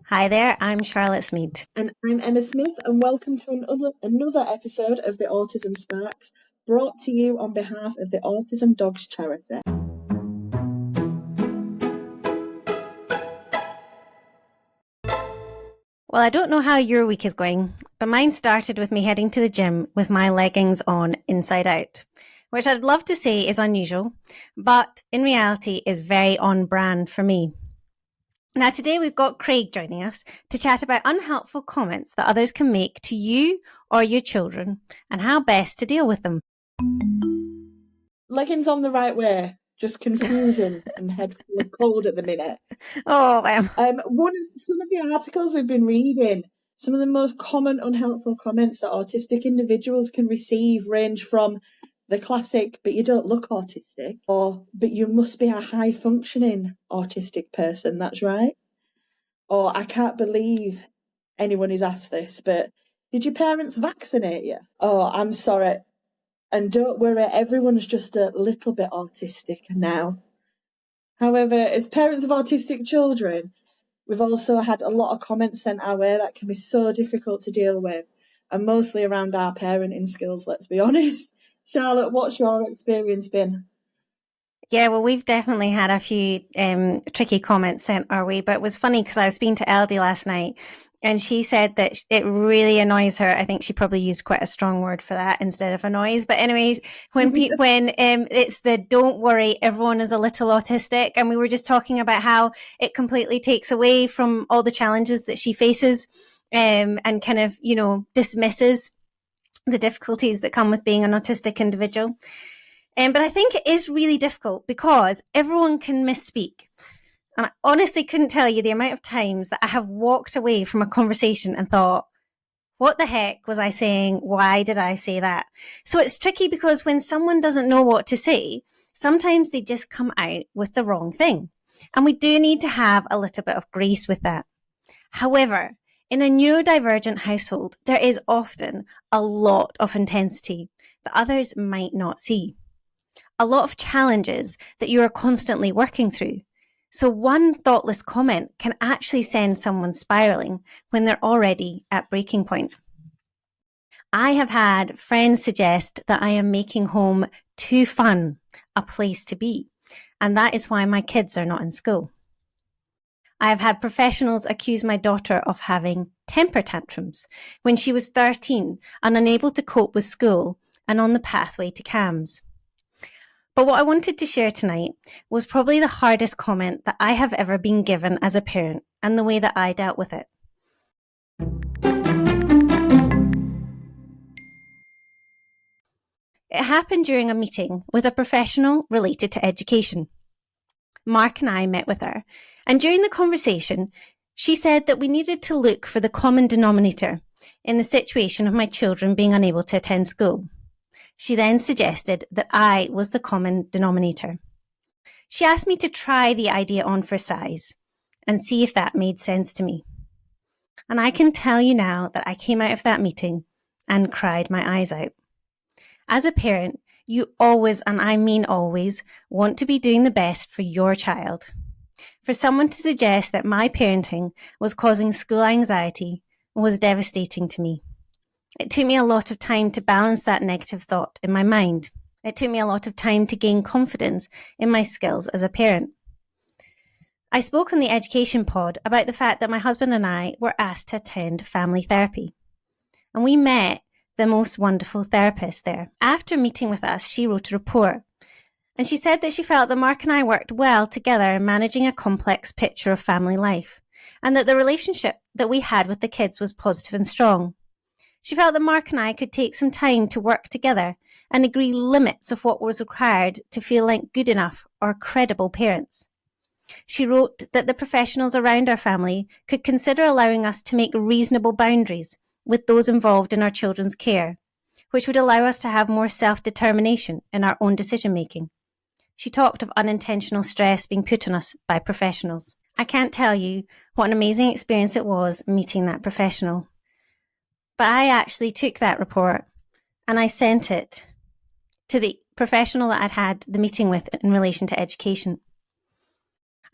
Hi there, I'm Charlotte Smead. And I'm Emma Smith, and welcome to another episode of the Autism Sparks, brought to you on behalf of the Autism Dogs Charity. Well, I don't know how your week is going, but mine started with me heading to the gym with my leggings on inside out, which I'd love to say is unusual, but in reality is very on brand for me. Now, today we've got Craig joining us to chat about unhelpful comments that others can make to you or your children and how best to deal with them. Leggings on the right way, just confusion and head full of cold at the minute. Oh, Some of the articles we've been reading, some of the most common unhelpful comments that autistic individuals can receive range from the classic, but you don't look autistic, or but you must be a high functioning autistic person, that's right. Or I can't believe anyone has asked this, but did your parents vaccinate you? Oh, I'm sorry. And don't worry, everyone's just a little bit autistic now. However, as parents of autistic children, we've also had a lot of comments sent our way that can be so difficult to deal with, and mostly around our parenting skills, let's be honest. Charlotte, what's your experience been? Yeah, well, we've definitely had a few tricky comments sent our way, but it was funny because I was speaking to Eldie last night and she said that it really annoys her. I think she probably used quite a strong word for that instead of annoys. But anyways, when it's the don't worry, everyone is a little autistic. And we were just talking about how it completely takes away from all the challenges that she faces and kind of, dismisses the difficulties that come with being an autistic individual. But I think it is really difficult because everyone can misspeak. And I honestly couldn't tell you the amount of times that I have walked away from a conversation and thought, what the heck was I saying? Why did I say that? So it's tricky because when someone doesn't know what to say, sometimes they just come out with the wrong thing. And we do need to have a little bit of grace with that. However, in a neurodivergent household, there is often a lot of intensity that others might not see. A lot of challenges that you are constantly working through. So one thoughtless comment can actually send someone spiraling when they're already at breaking point. I have had friends suggest that I am making home too fun a place to be, and that is why my kids are not in school. I have had professionals accuse my daughter of having temper tantrums when she was 13 and unable to cope with school and on the pathway to CAMHS. But what I wanted to share tonight was probably the hardest comment that I have ever been given as a parent and the way that I dealt with it. It happened during a meeting with a professional related to education. Mark and I met with her, and during the conversation, she said that we needed to look for the common denominator in the situation of my children being unable to attend school. She then suggested that I was the common denominator. She asked me to try the idea on for size and see if that made sense to me. And I can tell you now that I came out of that meeting and cried my eyes out. As a parent, you always, and I mean always, want to be doing the best for your child. For someone to suggest that my parenting was causing school anxiety was devastating to me. It took me a lot of time to balance that negative thought in my mind. It took me a lot of time to gain confidence in my skills as a parent. I spoke on the education pod about the fact that my husband and I were asked to attend family therapy. And we met the most wonderful therapist there. After meeting with us, she wrote a report. And she said that she felt that Mark and I worked well together in managing a complex picture of family life, and that the relationship that we had with the kids was positive and strong. She felt that Mark and I could take some time to work together and agree limits of what was required to feel like good enough or credible parents. She wrote that the professionals around our family could consider allowing us to make reasonable boundaries with those involved in our children's care, which would allow us to have more self-determination in our own decision-making. She talked of unintentional stress being put on us by professionals. I can't tell you what an amazing experience it was meeting that professional. But I actually took that report and I sent it to the professional that I'd had the meeting with in relation to education.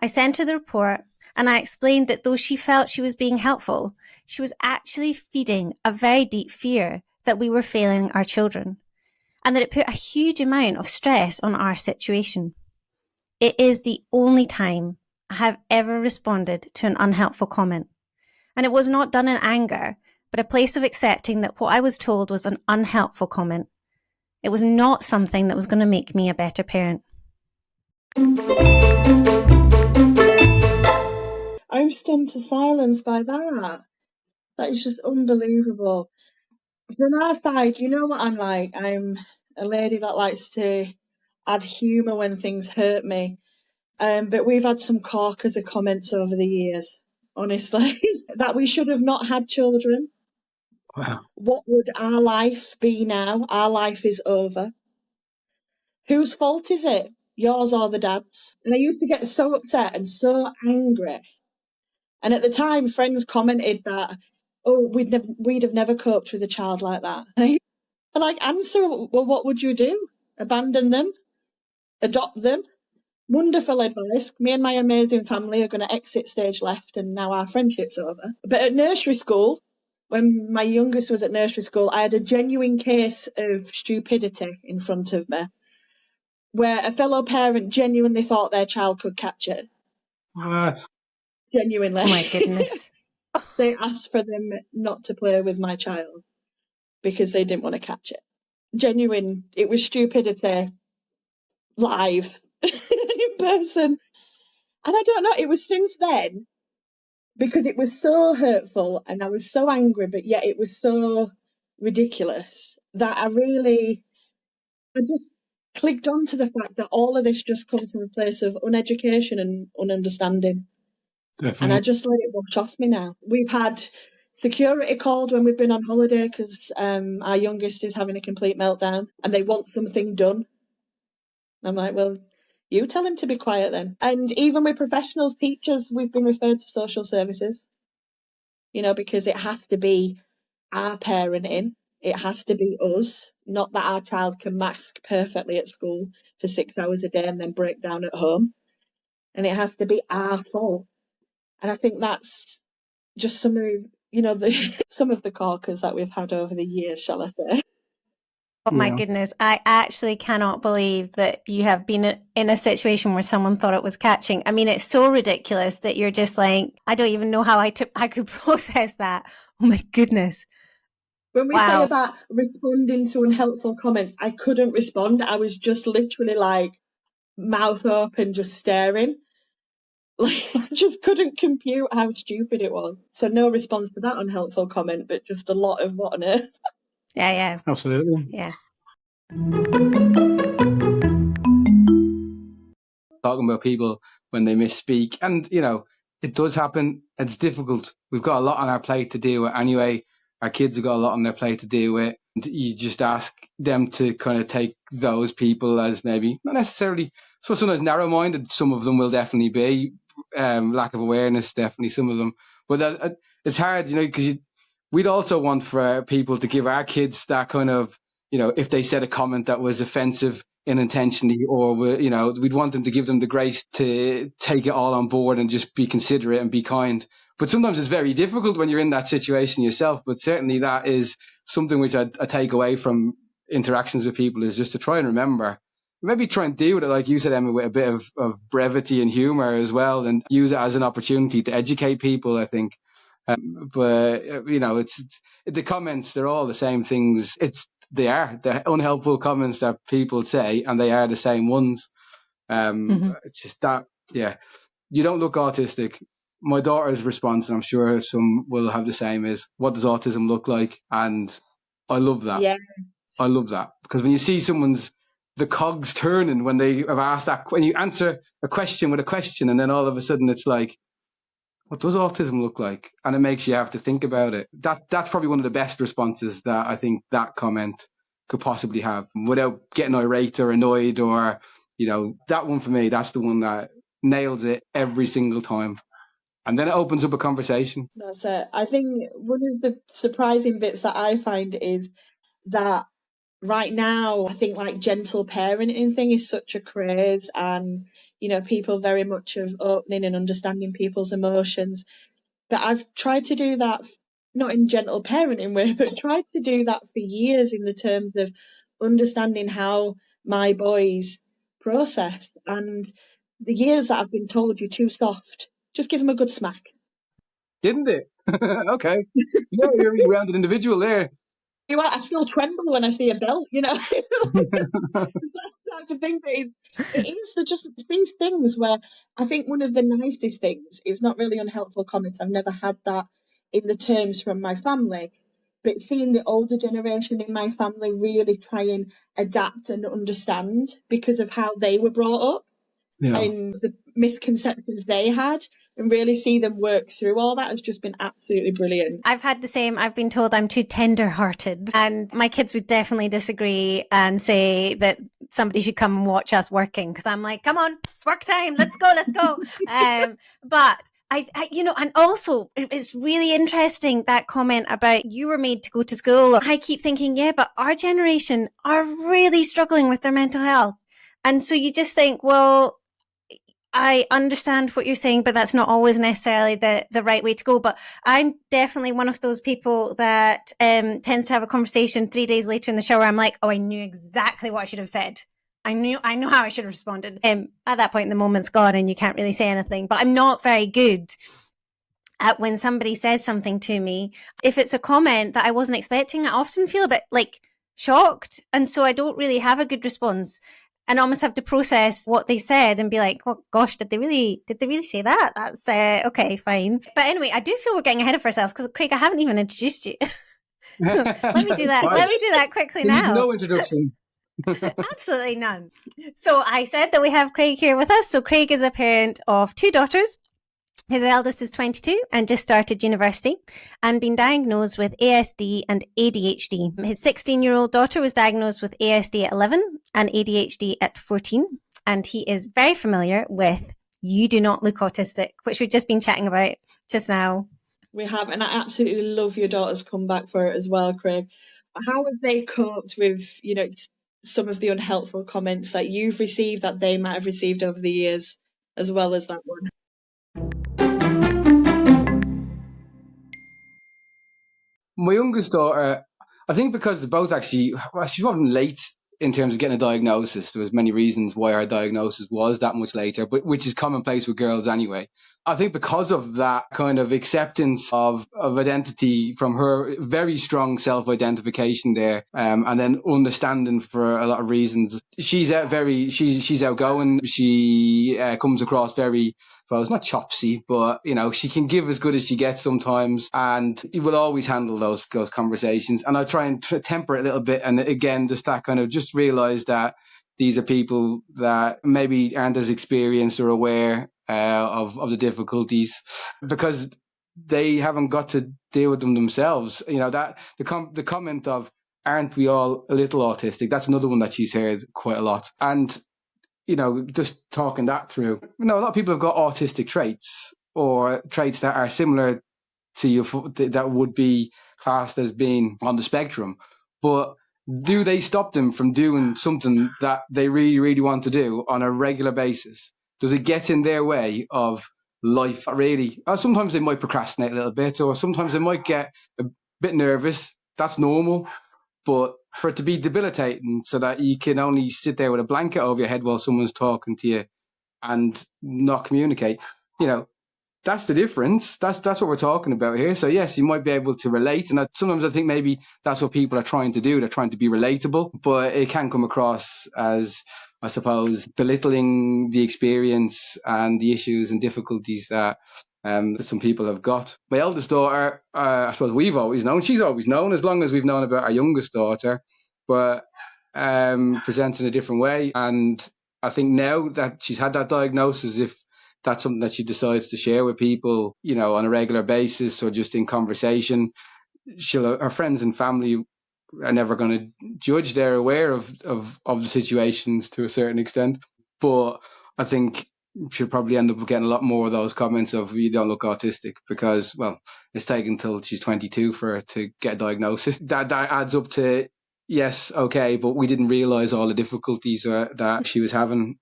I sent her the report, And I explained that though she felt she was being helpful, she was actually feeding a very deep fear that we were failing our children, and that it put a huge amount of stress on our situation. It is the only time I have ever responded to an unhelpful comment. And it was not done in anger, but a place of accepting that what I was told was an unhelpful comment. It was not something that was going to make me a better parent. I'm stunned to silence by that. That is just unbelievable. From our side, you know what I'm like? I'm a lady that likes to add humour when things hurt me. But we've had some corkers of comments over the years, honestly, that we should have not had children. Wow. What would our life be now? Our life is over. Whose fault is it? Yours or the dad's? And I used to get so upset and so angry. And at the time, friends commented that, oh, we'd have never coped with a child like that. And I like answer, well, what would you do? Abandon them? Adopt them? Wonderful advice. Me and my amazing family are going to exit stage left, and now our friendship's over. But at nursery school, when my youngest was at nursery school, I had a genuine case of stupidity in front of me, where a fellow parent genuinely thought their child could catch it. What? Genuinely. Oh my goodness. They asked for them not to play with my child because they didn't want to catch it. Genuine. It was stupidity live in person. And I don't know, it was since then, because it was so hurtful and I was so angry, but yet it was so ridiculous that I just clicked on to the fact that all of this just comes from a place of uneducation and ununderstanding. Definitely. And I just let it wash off me now. We've had security called when we've been on holiday because our youngest is having a complete meltdown and they want something done. I'm like, well, you tell him to be quiet then. And even with professionals, teachers, we've been referred to social services, because it has to be our parenting. It has to be us, not that our child can mask perfectly at school for 6 hours a day and then break down at home. And it has to be our fault. And I think that's just some of, some of the corkers that we've had over the years, shall I say. Oh my goodness. I actually cannot believe that you have been in a situation where someone thought it was catching. I mean, it's so ridiculous that you're just like, I don't even know how I could process that. Oh my goodness. When we say about responding to unhelpful comments, I couldn't respond. I was just literally like mouth open, just staring. Like, I just couldn't compute how stupid it was. So no response to that unhelpful comment, but just a lot of what on earth. Yeah. Absolutely. Yeah. Talking about people when they misspeak, and it does happen. It's difficult. We've got a lot on our plate to deal with anyway. Our kids have got a lot on their plate to deal with. And you just ask them to kind of take those people as maybe not necessarily, so sometimes narrow-minded. Some of them will definitely be lack of awareness, definitely some of them. But it's hard, because we'd also want for people to give our kids that kind of, if they said a comment that was offensive unintentionally, or we'd want them to give them the grace to take it all on board and just be considerate and be kind. But sometimes it's very difficult when you're in that situation yourself. But certainly that is something which I take away from interactions with people, is just to try and remember, maybe try and deal with it, like you said, Emma, with a bit of brevity and humor as well, and use it as an opportunity to educate people, I think. But it's the comments, they're all the same things. They are the unhelpful comments that people say, and they are the same ones. It's just that, you don't look autistic. My daughter's response, and I'm sure some will have the same, is, what does autism look like? And I love that. Yeah. I love that, because when you see the cogs turning when they have asked that, when you answer a question with a question, and then all of a sudden it's like, what does autism look like? And it makes you have to think about it. That's probably one of the best responses that I think that comment could possibly have, without getting irate or annoyed, or, that one for me, that's the one that nails it every single time. And then it opens up a conversation. That's it. I think one of the surprising bits that I find is that right now, I think like gentle parenting thing is such a craze, and people very much of opening and understanding people's emotions. But I've tried to do that, not in gentle parenting way, but tried to do that for years in the terms of understanding how my boys process. And the years that I've been told you're too soft, just give them a good smack. Didn't it? Okay. You're a really rounded individual there. I still tremble when I see a belt, That type of thing. But it is just these things where I think one of the nicest things is not really unhelpful comments. I've never had that in the terms from my family. But seeing the older generation in my family really try and adapt and understand because of how they were brought up and the misconceptions they had, and really see them work through all that has just been absolutely brilliant. I've had the same. I've been told I'm too tender-hearted, and my kids would definitely disagree and say that somebody should come and watch us working, because I'm like, come on, it's work time. Let's go. But and also it's really interesting, that comment about you were made to go to school. I keep thinking, yeah, but our generation are really struggling with their mental health. And so you just think, well, I understand what you're saying, but that's not always necessarily the right way to go. But I'm definitely one of those people that tends to have a conversation 3 days later in the shower. I'm like, oh, I knew exactly what I should have said. I know how I should have responded. At that point, the moment's gone and you can't really say anything. But I'm not very good at when somebody says something to me. If it's a comment that I wasn't expecting, I often feel a bit like shocked. And so I don't really have a good response, and almost have to process what they said and be like, oh gosh, did they really say that? That's okay, fine. But anyway, I do feel we're getting ahead of ourselves, because Craig, I haven't even introduced you. Let me do that. Let me do that quickly now. No introduction. Absolutely none. So I said that we have Craig here with us. So Craig is a parent of 2 daughters. His eldest is 22 and just started university and been diagnosed with ASD and ADHD. His 16-year-old daughter was diagnosed with ASD at 11 and ADHD at 14. And he is very familiar with You Do Not Look Autistic, which we've just been chatting about just now. We have, and I absolutely love your daughter's comeback for it as well, Craig. How have they coped with, some of the unhelpful comments that you've received, that they might have received over the years, as well as that one? My youngest daughter, I think because they're both actually, she's often late in terms of getting a diagnosis. There was many reasons why her diagnosis was that much later, but which is commonplace with girls anyway. I think because of that kind of acceptance of identity from her, very strong self-identification there, and then understanding for a lot of reasons. She's she's outgoing. She comes across very, well, it's not chopsy, but she can give as good as she gets sometimes, and he will always handle those conversations. And I try and temper it a little bit, and again, just that kind of just realize that these are people that maybe aren't as experienced or aware of the difficulties, because they haven't got to deal with them themselves. That the comment of, aren't we all a little autistic? That's another one that she's heard quite a lot. And just talking that through, a lot of people have got autistic traits, or traits that are similar to you, that would be classed as being on the spectrum. But do they stop them from doing something that they really, really want to do on a regular basis? Does it get in their way of life, really? Sometimes they might procrastinate a little bit, or sometimes they might get a bit nervous. That's normal. But for it to be debilitating, so that you can only sit there with a blanket over your head while someone's talking to you and not communicate, that's the difference. That's what we're talking about here. So yes, you might be able to relate. And sometimes I think maybe that's what people are trying to do. They're trying to be relatable, but it can come across as, I suppose, belittling the experience and the issues and difficulties that some people have got. My eldest daughter, I suppose we've always known, she's always known, as long as we've known about our youngest daughter, but presents in a different way. And I think now that she's had that diagnosis, if that's something that she decides to share with people, on a regular basis or just in conversation, her friends and family are never going to judge. They're aware of the situations to a certain extent. But I think she'll probably end up getting a lot more of those comments of, you don't look autistic, because, well, it's taken until she's 22 for her to get a diagnosis. That adds up to, yes, okay, but we didn't realise all the difficulties that she was having.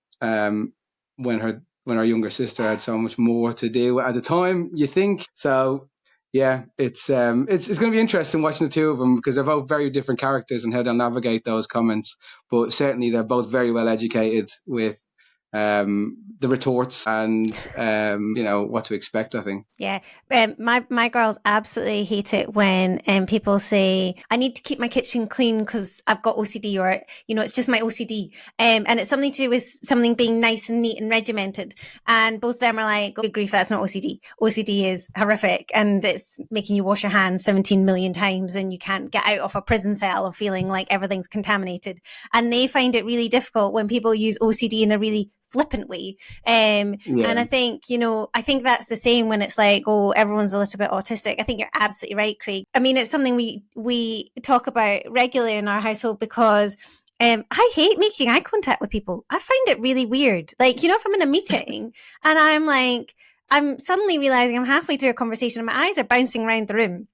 when our younger sister had so much more to do at the time, you think. So yeah, it's going to be interesting watching the two of them, because they're both very different characters and how they'll navigate those comments. But certainly they're both very well educated with the retorts and what to expect, I think. Yeah, my girls absolutely hate it when people say, I need to keep my kitchen clean because I've got OCD, or, it's just my OCD. And it's something to do with something being nice and neat and regimented. And both of them are like, good grief, that's not OCD. OCD is horrific, and it's making you wash your hands 17 million times, and you can't get out of a prison cell of feeling like everything's contaminated. And they find it really difficult when people use OCD in a really flippant way. And I think, that's the same when it's like, oh, everyone's a little bit autistic. I think you're absolutely right, Craig. I mean, it's something we talk about regularly in our household, because I hate making eye contact with people. I find it really weird. Like, if I'm in a meeting and I'm suddenly realizing I'm halfway through a conversation and my eyes are bouncing around the room.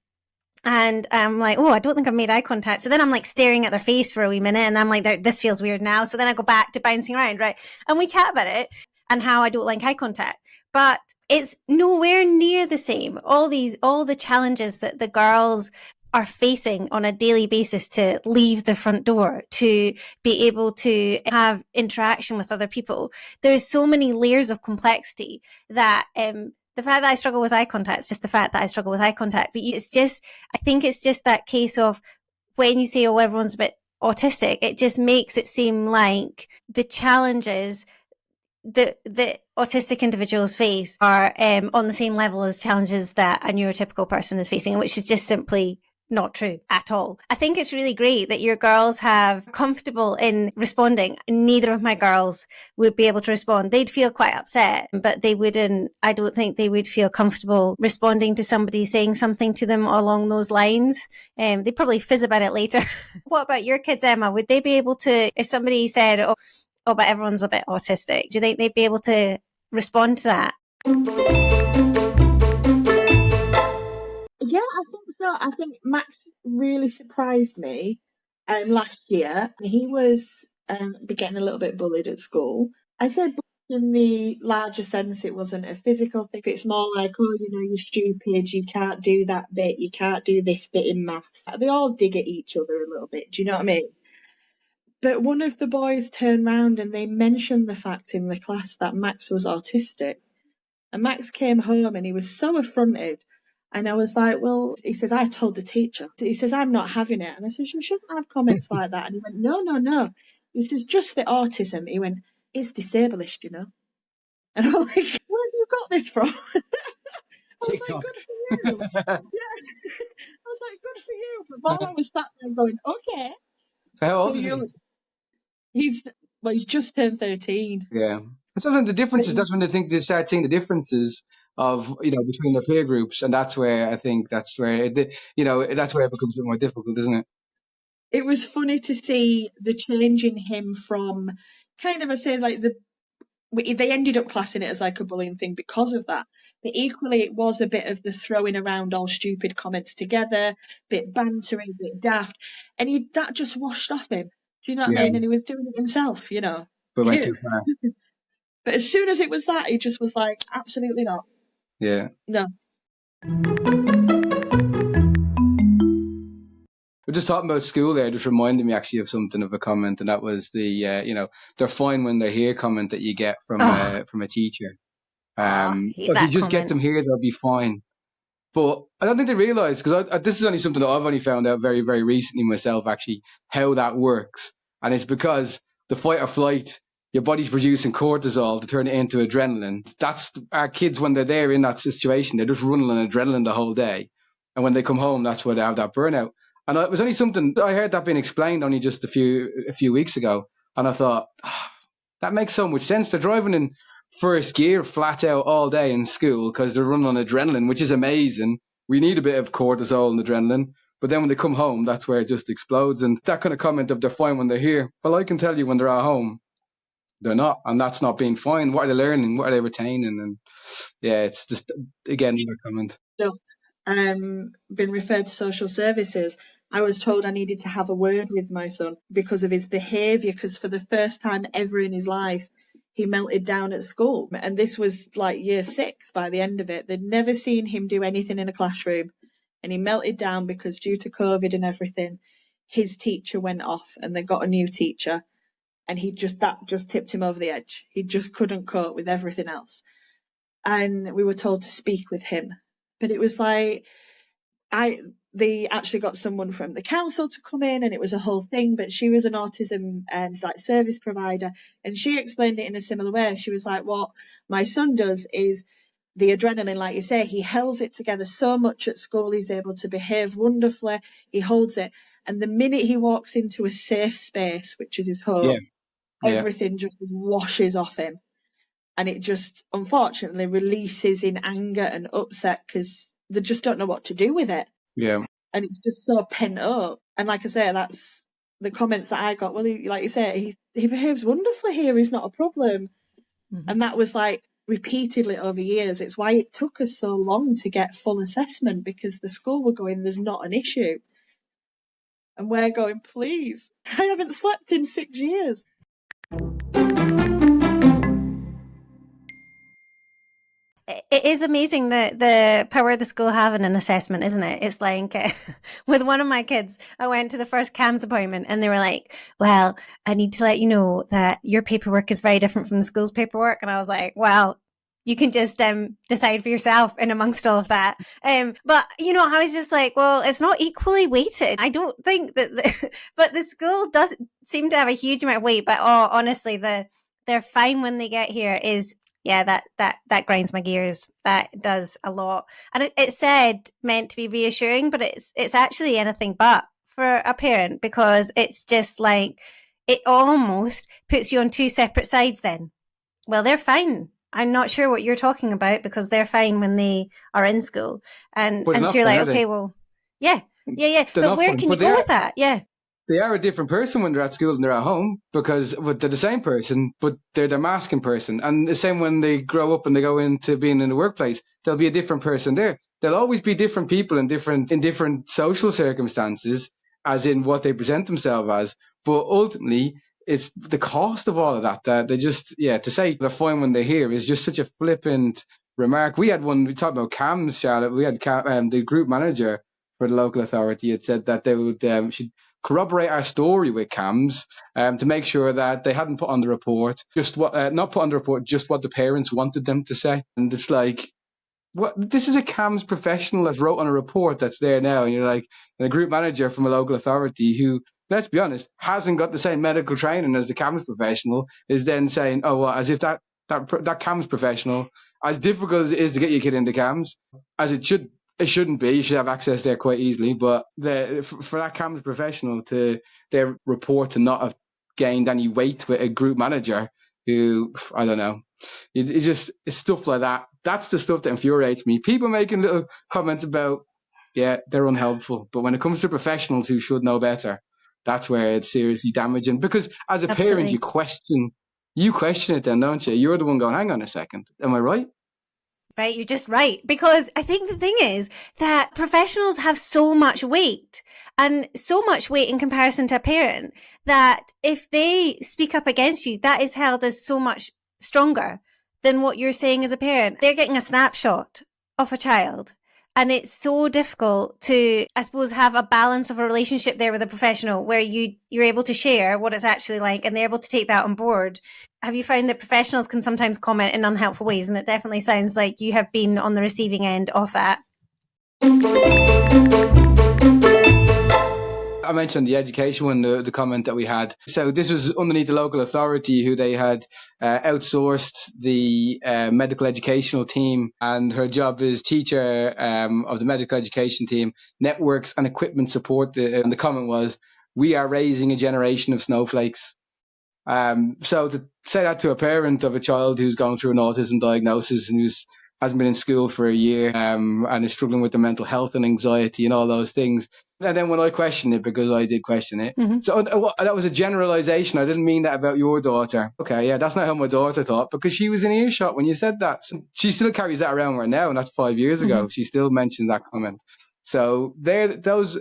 And I'm like, oh, I don't think I've made eye contact. So then I'm like staring at their face for a wee minute, and I'm like, this feels weird now. So then I go back to bouncing around, right? And we chat about it and how I don't like eye contact. But it's nowhere near the same. All the challenges that the girls are facing on a daily basis to leave the front door, to be able to have interaction with other people. There's so many layers of complexity that, the fact that I struggle with eye contact is just the fact that I struggle with eye contact. But I think it's just that case of when you say, oh, everyone's a bit autistic, it just makes it seem like the challenges that autistic individuals face are on the same level as challenges that a neurotypical person is facing, which is just simply not true at all. I think it's really great that your girls have comfortable in responding. Neither of my girls would be able to respond. They'd feel quite upset, but I don't think they would feel comfortable responding to somebody saying something to them along those lines. They probably fizz about it later. What about your kids, Emma? Would they be able to, if somebody said, oh, but everyone's a bit autistic, do you think they'd be able to respond to that? Yeah, I think so. I think Max really surprised me last year. He was getting a little bit bullied at school. I said in the larger sense, it wasn't a physical thing. It's more like, oh, you're stupid, you can't do that bit, you can't do this bit in maths. They all dig at each other a little bit, do you know what I mean? But one of the boys turned round and they mentioned the fact in the class that Max was autistic. And Max came home and he was so affronted. And I was like, well, he says, I told the teacher. He says, I'm not having it. And I says, you shouldn't have comments like that. And he went, no. He says, just the autism. He went, it's disableist, And I'm like, where have you got this from? I was like, good for you. Yeah. I was like, good for you. But while I was sat there going, okay. So how old is he? He's just turned 13. Yeah. Sometimes the differences, that's when they start seeing the differences of, between their peer groups. And that's where I think that's where it becomes a bit more difficult, isn't it? It was funny to see the change in him from kind of, I say, like they ended up classing it as like a bullying thing because of that. But equally, it was a bit of the throwing around all stupid comments together, bit bantery, bit daft. And that just washed off him. Do you know what I mean? And he was doing it himself, But went too far. But as soon as it was that, he just was like, absolutely not. Yeah. No. We're just talking about school there, just reminded me actually of something, of a comment, and that was the, they're fine when they're here comment that you get from a teacher. If you just get them here, they'll be fine. But I don't think they realise, because this is only something that I've only found out very, very recently myself, actually, how that works. And it's because the fight or flight, your body's producing cortisol to turn it into adrenaline. That's our kids, when they're there in that situation, they're just running on adrenaline the whole day. And when they come home, that's where they have that burnout. And it was only something, I heard that being explained only just a few weeks ago. And I thought, that makes so much sense. They're driving in first gear flat out all day in school because they're running on adrenaline, which is amazing. We need a bit of cortisol and adrenaline. But then when they come home, that's where it just explodes. And that kind of comment of they're fine when they're here. Well, I can tell you when they're at home, they're not. And that's not being fine. What are they learning? What are they retaining? And yeah, it's just, again, another comment. So, been referred to social services. I was told I needed to have a word with my son because of his behaviour, because for the first time ever in his life, he melted down at school. And this was like year 6 by the end of it. They'd never seen him do anything in a classroom. And he melted down because due to COVID and everything, his teacher went off and they got a new teacher. And that just tipped him over the edge. He just couldn't cope with everything else. And we were told to speak with him. But it was like, they actually got someone from the council to come in, and it was a whole thing. But she was an autism service provider, and she explained it in a similar way. She was like, what my son does is the adrenaline, like you say, he holds it together so much at school. He's able to behave wonderfully. He holds it. And the minute he walks into a safe space, which is his home, everything just washes off him. And it just, unfortunately, releases in anger and upset because they just don't know what to do with it. Yeah. And it's just so pent up. And like I say, that's the comments that I got. Well, like you say, he behaves wonderfully here. He's not a problem. Mm-hmm. And that was like repeatedly over years. It's why it took us so long to get full assessment, because the school were going, there's not an issue. And we're going, please, I haven't slept in 6 years. It is amazing the power the school have in an assessment, isn't it? It's like with one of my kids, I went to the first CAMS appointment and they were like, well, I need to let you know that your paperwork is very different from the school's paperwork. And I was like, well, you can just decide for yourself in amongst all of that. But, I was just like, well, it's not equally weighted. I don't think that, but the school does seem to have a huge amount of weight. But honestly, they're fine when they get here is... Yeah, that grinds my gears. That does a lot. And it said meant to be reassuring, but it's actually anything but for a parent, because it's just like, it almost puts you on two separate sides then. Well, they're fine. I'm not sure what you're talking about, because they're fine when they are in school. And so you're like, okay, well, yeah. But where can you go with that? Yeah. They are a different person when they're at school and they're at home, because they're the same person, but they're the masking person. And the same when they grow up and they go into being in the workplace, they'll be a different person there. There'll always be different people in different social circumstances, as in what they present themselves as. But ultimately, it's the cost of all of that they just, to say they're fine when they're here is just such a flippant remark. We talked about CAMS, Charlotte. We had the group manager for the local authority had said that they would should corroborate our story with CAMS to make sure that they hadn't put on the report just what the parents wanted them to say. And it's like, what? This is a CAMS professional that wrote on a report that's there now, and you're like, and a group manager from a local authority who, let's be honest, hasn't got the same medical training as the CAMS professional, is then saying, oh, well, as if that CAMS professional, as difficult as it is to get your kid into CAMS, as it shouldn't be. You should have access there quite easily. But for that CAMS professional to their report to not have gained any weight with a group manager who, I don't know, it's stuff like that. That's the stuff that infuriates me. People making little comments about, they're unhelpful. But when it comes to professionals who should know better, that's where it's seriously damaging. Because as a parent, you question it then, don't you? You're the one going, hang on a second, am I right? Right, you're just right. Because I think the thing is that professionals have so much weight, and so much weight in comparison to a parent, that if they speak up against you, that is held as so much stronger than what you're saying as a parent. They're getting a snapshot of a child. And it's so difficult to, I suppose, have a balance of a relationship there with a professional where you're able to share what it's actually like and they're able to take that on board. Have you found that professionals can sometimes comment in unhelpful ways? And it definitely sounds like you have been on the receiving end of that. I mentioned the education one, the comment that we had. So this was underneath the local authority who they had outsourced the medical educational team, and her job is teacher of the medical education team, networks and equipment support. And the comment was, we are raising a generation of snowflakes. So to say that to a parent of a child who's going through an autism diagnosis and hasn't been in school for a year and is struggling with the mental health and anxiety and all those things. And then when I questioned it, because I did question it, so that was a generalization. I didn't mean that about your daughter. Okay, yeah, that's not how my daughter thought, because she was in earshot when you said that. So she still carries that around right now, and that's 5 years ago. She still mentions that comment. So those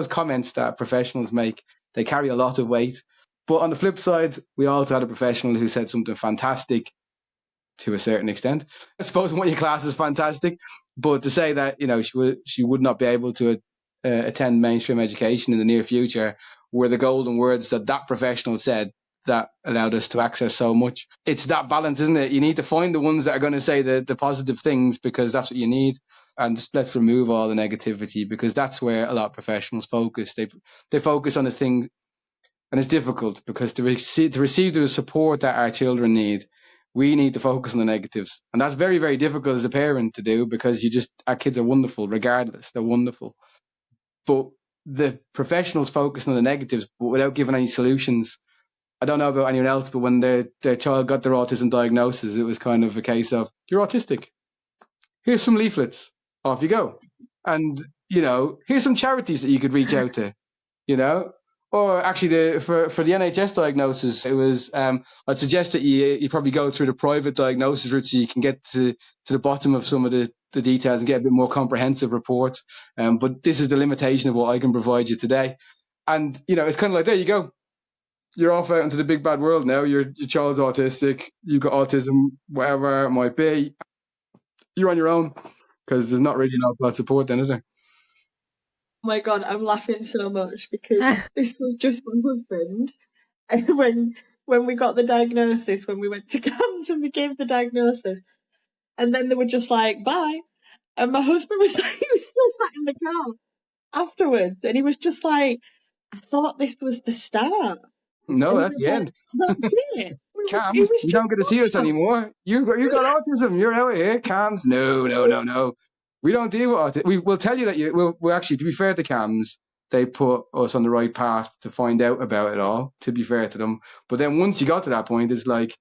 comments that professionals make, they carry a lot of weight. But on the flip side, we also had a professional who said something fantastic to a certain extent. I suppose what your class is fantastic, but to say that, she would not be able to attend mainstream education in the near future were the golden words that professional said that allowed us to access so much. It's that balance, isn't it? You need to find the ones that are going to say the positive things, because that's what you need. And just let's remove all the negativity, because that's where a lot of professionals focus. They focus on the things, and it's difficult because to receive the support that our children need, we need to focus on the negatives. And that's very, very difficult as a parent to do, because our kids are wonderful regardless. They're wonderful. But the professionals focus on the negatives, but without giving any solutions. I don't know about anyone else, but when their child got their autism diagnosis, it was kind of a case of, you're autistic. Here's some leaflets. Off you go. And, here's some charities that you could reach out to, Or actually, for the NHS diagnosis, it was, I'd suggest that you probably go through the private diagnosis route so you can get to the bottom of some of the details and get a bit more comprehensive report. But this is the limitation of what I can provide you today. And, it's kind of like, there you go. You're off out into the big bad world now. Your child's autistic. You've got autism, whatever it might be. You're on your own, because there's not really enough support then, is there? Oh my God, I'm laughing so much because this was just my husband. When we got the diagnosis, when we went to CAMS and we gave the diagnosis, and then they were just like, bye. And my husband was like, he was still sat in the car afterwards, and he was just like, I thought this was the start. No, that's the end. That's it. CAMS, you don't get to see us anymore. You got autism. You're out here. CAMS, no. We don't deal with autism. We'll tell you that we'll actually, to be fair to CAMS, they put us on the right path to find out about it all, to be fair to them. But then once you got to that point, it's like,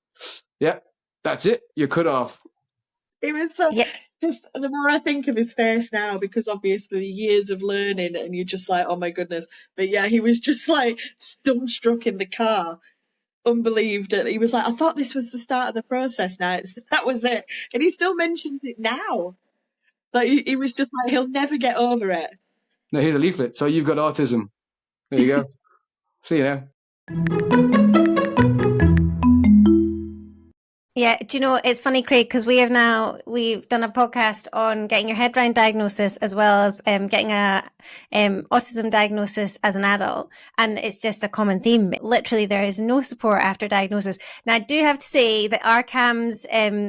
yeah, that's it. You're cut off. It was so, just the more I think of his face now, because obviously years of learning, and you're just like, oh my goodness. But yeah, he was just like dumbstruck in the car, unbelieved it. He was like, I thought this was the start of the process now. That was it. And he still mentions it now. Like he was just like, he'll never get over it. Now here's a leaflet. So you've got autism. There you go. See you now. Yeah, do you know, it's funny, Craig, because we've done a podcast on getting your head round diagnosis as well as getting a autism diagnosis as an adult. And it's just a common theme. Literally, there is no support after diagnosis. Now, I do have to say that our CAMS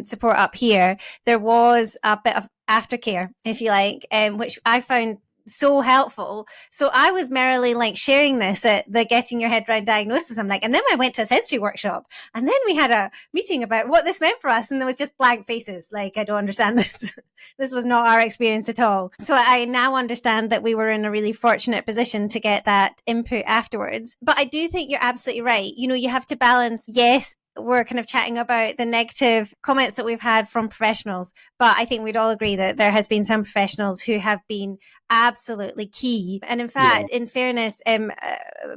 support up here, there was a bit of aftercare, if you like, which I found so helpful. So I was merrily like sharing this at the getting your head round diagnosis. I'm like, and then I went to a sensory workshop, and then we had a meeting about what this meant for us, and there was just blank faces. Like, I don't understand this. This was not our experience at all. So I now understand that we were in a really fortunate position to get that input afterwards. But I do think you're absolutely right. You have to balance, yes, we're kind of chatting about the negative comments that we've had from professionals, but I think we'd all agree that there has been some professionals who have been absolutely key. And in fact, in fairness,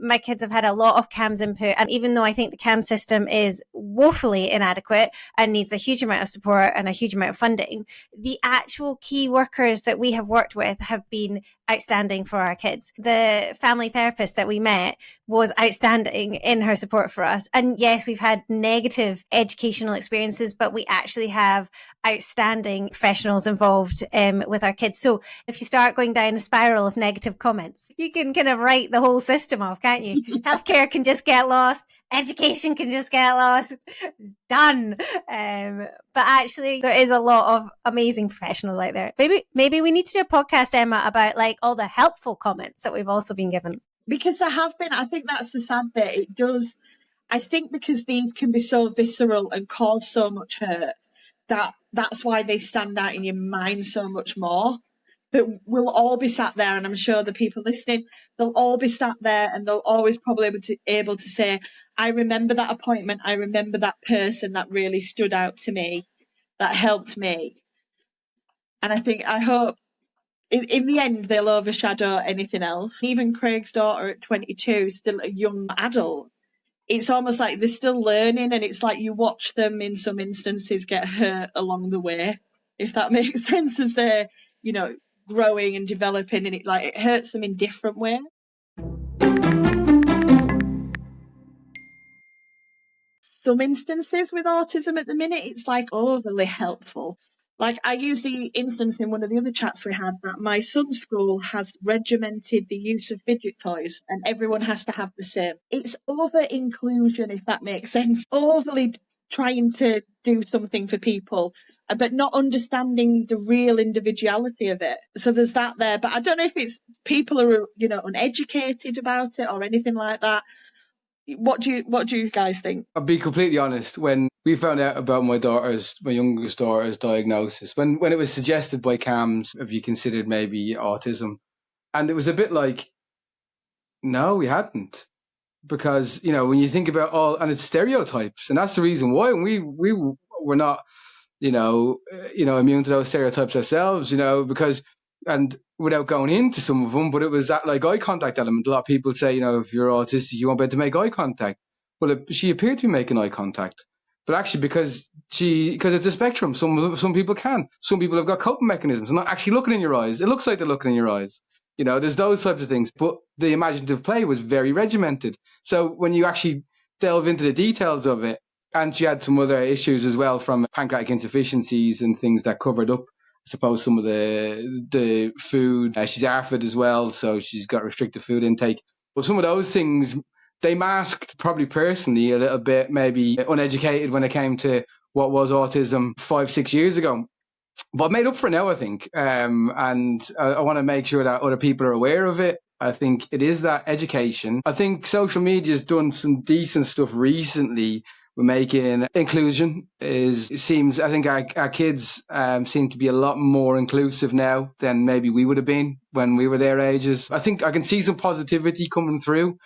my kids have had a lot of CAMS input. And even though I think the CAMS system is woefully inadequate and needs a huge amount of support and a huge amount of funding, the actual key workers that we have worked with have been outstanding for our kids. The family therapist that we met was outstanding in her support for us. And yes, we've had negative educational experiences, but we actually have outstanding professionals involved with our kids. So if you start going down a spiral of negative comments, you can kind of write the whole system off, can't you? Healthcare can just get lost. Education can just get lost. It's done. But actually, there is a lot of amazing professionals out there. Maybe we need to do a podcast, Emma, about like all the helpful comments that we've also been given. Because there have been. I think that's the sad bit. It does. I think because these can be so visceral and cause so much hurt, that's why they stand out in your mind so much more. But we'll all be sat there, and I'm sure the people listening, they'll all be sat there, and they'll always probably able to say, I remember that appointment, I remember that person that really stood out to me, that helped me. And I hope in the end they'll overshadow anything else. Even Craig's daughter at 22, still a young adult, it's almost like they're still learning, and it's like you watch them in some instances get hurt along the way, if that makes sense, as they're, growing and developing, and it hurts them in different ways. some instances with autism at the minute, it's like overly helpful. Like, I use the instance in one of the other chats we had that my son's school has regimented the use of fidget toys and everyone has to have the same. It's over inclusion, if that makes sense. Overly trying to do something for people, but not understanding the real individuality of it. So there's that there. But I don't know if it's people are, uneducated about it or anything like that. What do you guys think? I'll be completely honest. When we found out about my youngest daughter's diagnosis, when it was suggested by CAMS, have you considered maybe autism? And it was a bit like, no, we hadn't. Because, when you think about and it's stereotypes, and that's the reason why we were not, immune to those stereotypes ourselves, because, and without going into some of them, but it was that like eye contact element. A lot of people say, if you're autistic, you won't be able to make eye contact. Well, she appeared to be making eye contact, but actually because it's a spectrum. Some people can. Some people have got coping mechanisms. They're not actually looking in your eyes. It looks like they're looking in your eyes. There's those types of things, but the imaginative play was very regimented. So when you actually delve into the details of it, and she had some other issues as well from pancreatic insufficiencies and things that covered up, I suppose, some of the food. She's ARFID as well, so she's got restricted food intake. But some of those things, they masked probably personally a little bit, maybe uneducated when it came to what was autism 5-6 years ago. But made up for now, I think. And I want to make sure that other people are aware of it. I think it is that education. I think social media has done some decent stuff recently. We're making inclusion I think our kids seem to be a lot more inclusive now than maybe we would have been when we were their ages. I think I can see some positivity coming through.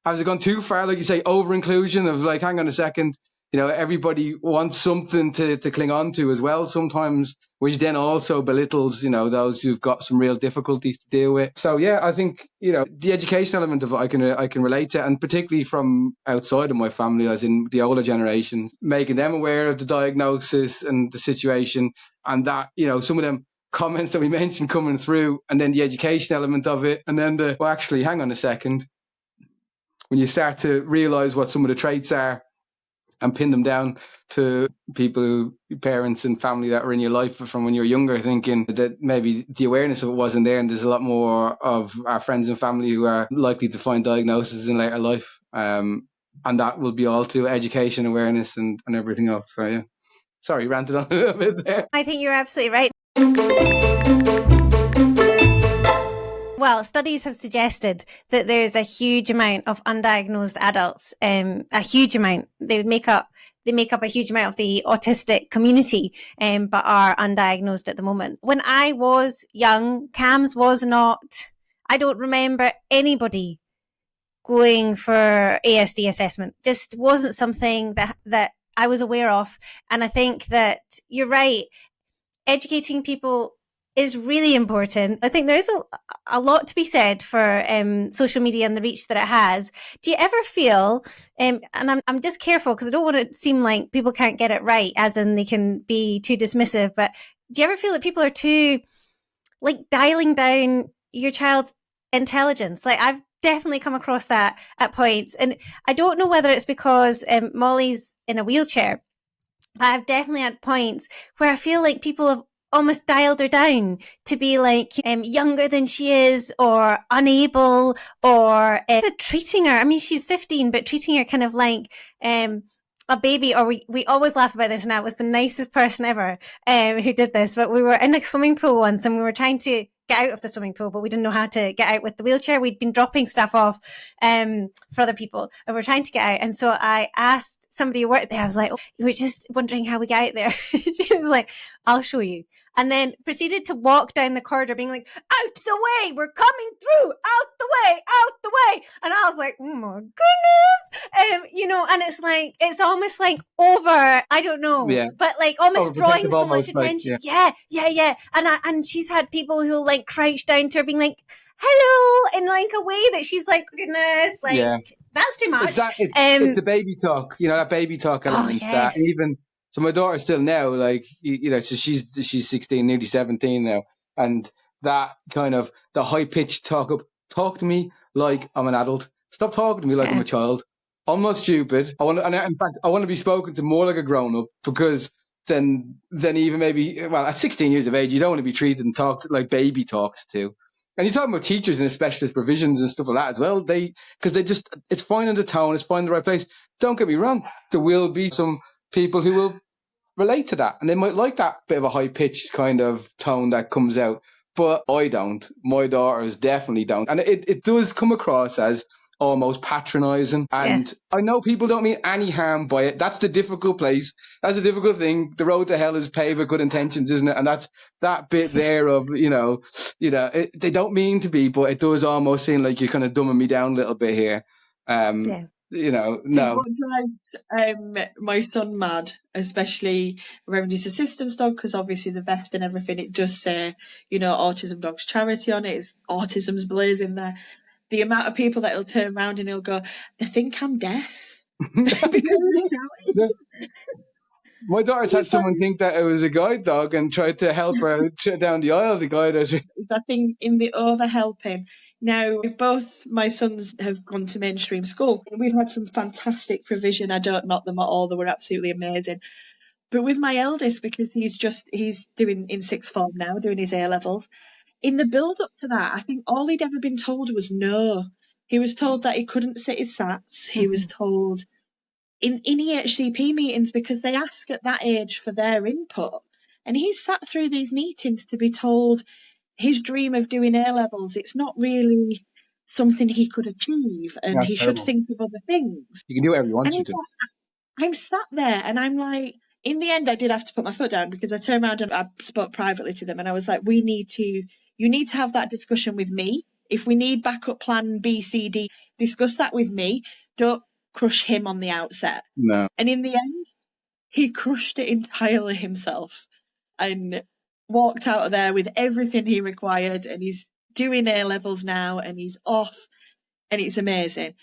Has it gone too far, like you say, over inclusion of like, hang on a second, everybody wants something to cling on to as well sometimes, which then also belittles, those who've got some real difficulties to deal with. So yeah, I think, the education element of it I can relate to, and particularly from outside of my family, as in the older generation, making them aware of the diagnosis and the situation, and that, some of them comments that we mentioned coming through, and then the education element of it, and then actually, hang on a second, when you start to realize what some of the traits are, and pin them down to people, parents and family that were in your life from when you were younger, thinking that maybe the awareness of it wasn't there. And there's a lot more of our friends and family who are likely to find diagnoses in later life. And that will be all to education, awareness and everything else. So, yeah. Sorry, ranted on a little bit there. I think you're absolutely right. Well, studies have suggested that there's a huge amount of undiagnosed adults, a huge amount. They make up a huge amount of the autistic community, but are undiagnosed at the moment. When I was young, CAMS was not, I don't remember anybody going for ASD assessment. Just wasn't something that I was aware of. And I think that you're right. Educating people is really important. I think there's a lot to be said for social media and the reach that it has. Do you ever feel, and I'm just careful because I don't want it to seem like people can't get it right, as in they can be too dismissive, but do you ever feel that people are too, like, dialing down your child's intelligence? Like, I've definitely come across that at points. And I don't know whether it's because Molly's in a wheelchair, but I've definitely had points where I feel like people have almost dialed her down to be like younger than she is, or unable, or treating her. I mean, she's 15, but treating her kind of like a baby. Or we always laugh about this, and I was the nicest person ever who did this. But we were in a swimming pool once, and we were trying to get out of the swimming pool, but we didn't know how to get out with the wheelchair. We'd been dropping stuff off for other people, and we're trying to get out. And so I asked somebody who worked there, I was like, we were just wondering how we get out there. She was like, I'll show you. And then proceeded to walk down the corridor being like, out the way, we're coming through, out the way, out the way. And I was like, oh my goodness. And it's like, it's almost like over, I don't know, but like almost drawing so much attention. Like, yeah. And she's had people who like crouch down to her being like, hello, in like a way that she's like, goodness, like that's too much. It's the baby talk, that baby talk element. That even, so my daughter still now, like, so she's 16, nearly 17 now. And that kind of, the high pitched talk to me like I'm an adult. Stop talking to me like I'm a child. I'm not stupid. In fact, I want to be spoken to more like a grown-up, because then even maybe, well, at 16 years of age, you don't want to be treated and talked like baby talked to. And you're talking about teachers and specialist provisions and stuff like that as well. It's finding the tone, it's finding the right place. Don't get me wrong. There will be some people who will relate to that, and they might like that bit of a high-pitched kind of tone that comes out. But I don't. My daughters definitely don't. And it does come across as almost patronizing. And I know people don't mean any harm by it. That's the difficult place. That's the difficult thing. The road to hell is paved with good intentions, isn't it? And that's that bit there of, they don't mean to be, but it does almost seem like you're kind of dumbing me down a little bit here. No. What drives my son mad, especially around his assistance dog, because obviously the vest and everything, it does say, Autism Dogs Charity on it. It's autism's blazing there. The amount of people that he'll turn around and he'll go, they think I'm deaf. My daughter's had someone think that it was a guide dog and tried to help her down the aisle to guide her. I think in the over-helping. Now, both my sons have gone to mainstream school. We've had some fantastic provision. I don't knock them at all. They were absolutely amazing. But with my eldest, because he's doing in sixth form now, doing his A-levels, in the build-up to that, I think all he'd ever been told was no. He was told that he couldn't sit his SATs. He was told in EHCP meetings, because they ask at that age for their input. And he's sat through these meetings to be told his dream of doing A-levels, it's not really something he could achieve, and he should think of other things. You can do whatever you want to do. I'm sat there and I'm like, in the end, I did have to put my foot down, because I turned around and I spoke privately to them, and I was like, you need to have that discussion with me. If we need backup plan B, C, D, discuss that with me. Don't crush him on the outset. No. And in the end, he crushed it entirely himself and walked out of there with everything he required, and he's doing A-levels now, and he's off, and it's amazing.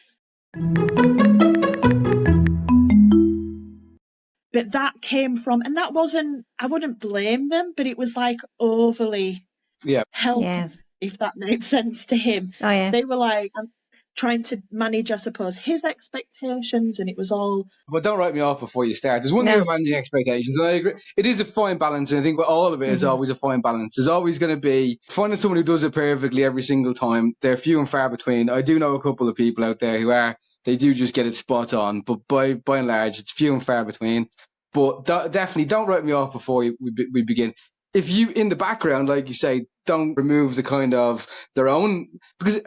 But that came from, and that wasn't, I wouldn't blame them, but it was like overly helpful, if that made sense to him. Oh, yeah. They were like, I'm trying to manage, I suppose, his expectations, and it was all... Well, don't write me off before you start. There's one thing about managing expectations, and I agree. It is a fine balance, and I think all of it is always a fine balance. There's always going to be finding someone who does it perfectly every single time. They're few and far between. I do know a couple of people out there they do just get it spot on, but by and large, it's few and far between. But definitely don't write me off before we begin. If you, in the background, like you say, don't remove the kind of their own, because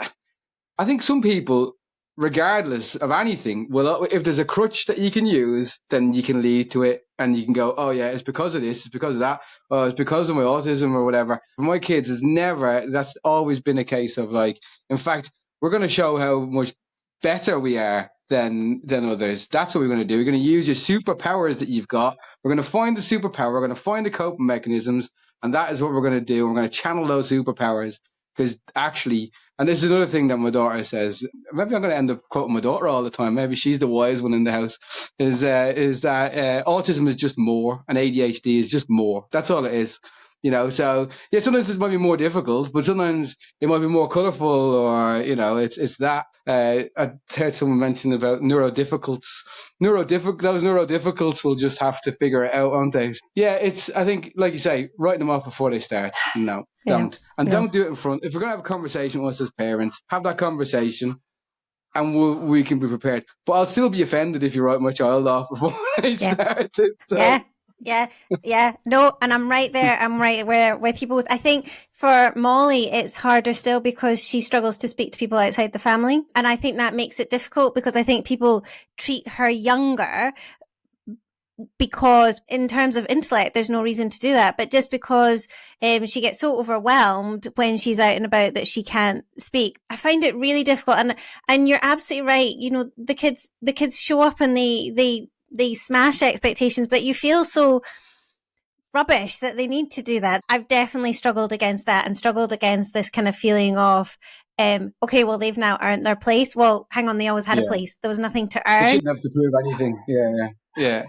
I think some people, regardless of anything, if there's a crutch that you can use, then you can lead to it, and you can go, oh yeah, it's because of this, it's because of that, it's because of my autism or whatever. For my kids, that's always been a case of like, in fact, we're going to show how much better we are than others. That's what we're going to do. We're going to use your superpowers that you've got. We're going to find the superpower. We're going to find the coping mechanisms, and that is what we're going to do. We're going to channel those superpowers, because actually, and this is another thing that my daughter says, maybe I'm going to end up quoting my daughter all the time. Maybe she's the wise one in the house, is that autism is just more, and ADHD is just more. That's all it is. So yeah, sometimes it might be more difficult, but sometimes it might be more colourful, or it's that. I heard someone mention about neurodifficults. Those neurodifficults will just have to figure it out, won't they? Yeah, I think, like you say, write them off before they start. No, don't. And don't do it in front. If we're going to have a conversation with us as parents, have that conversation, and we can be prepared. But I'll still be offended if you write my child off before they start. So. Yeah. No, and I'm right there. I'm right where with you both. I think for Molly, it's harder still because she struggles to speak to people outside the family. And I think that makes it difficult, because I think people treat her younger because in terms of intellect, there's no reason to do that. But just because she gets so overwhelmed when she's out and about that she can't speak, I find it really difficult. And you're absolutely right. The kids show up and they smash expectations, but you feel so rubbish that they need to do that. I've definitely struggled against that, and struggled against this kind of feeling of, okay, well, they've now earned their place. Well, hang on, they always had a place. There was nothing to earn. They shouldn't have to prove anything. Yeah.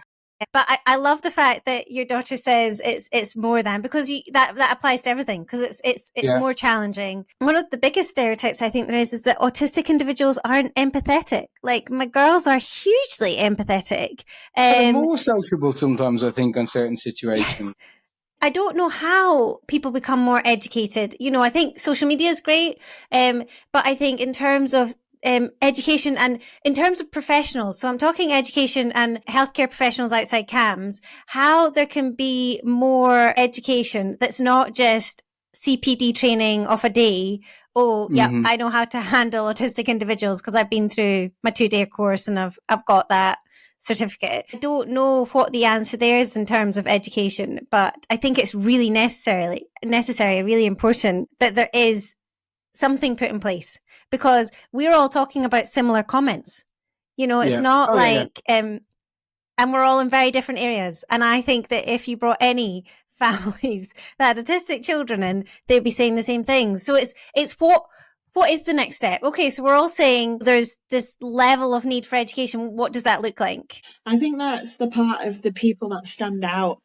But I love the fact that your daughter says it's more than, because that applies to everything, because it's more challenging. One of the biggest stereotypes I think there is that autistic individuals aren't empathetic. Like, my girls are hugely empathetic. They're more sociable sometimes, I think, on certain situations. I don't know how people become more educated. I think social media is great, but I think in terms of education and in terms of professionals, so I'm talking education and healthcare professionals outside CAMS, how there can be more education that's not just CPD training of a day. Oh, yeah, I know how to handle autistic individuals because I've been through my 2-day course and I've got that certificate. I don't know what the answer there is in terms of education, but I think it's really necessary, really important that there is something put in place, because we're all talking about similar comments. It's not and we're all in very different areas. And I think that if you brought any families that had autistic children in, they'd be saying the same things. So it's what is the next step? Okay, so we're all saying there's this level of need for education. What does that look like? I think that's the part of the people that stand out.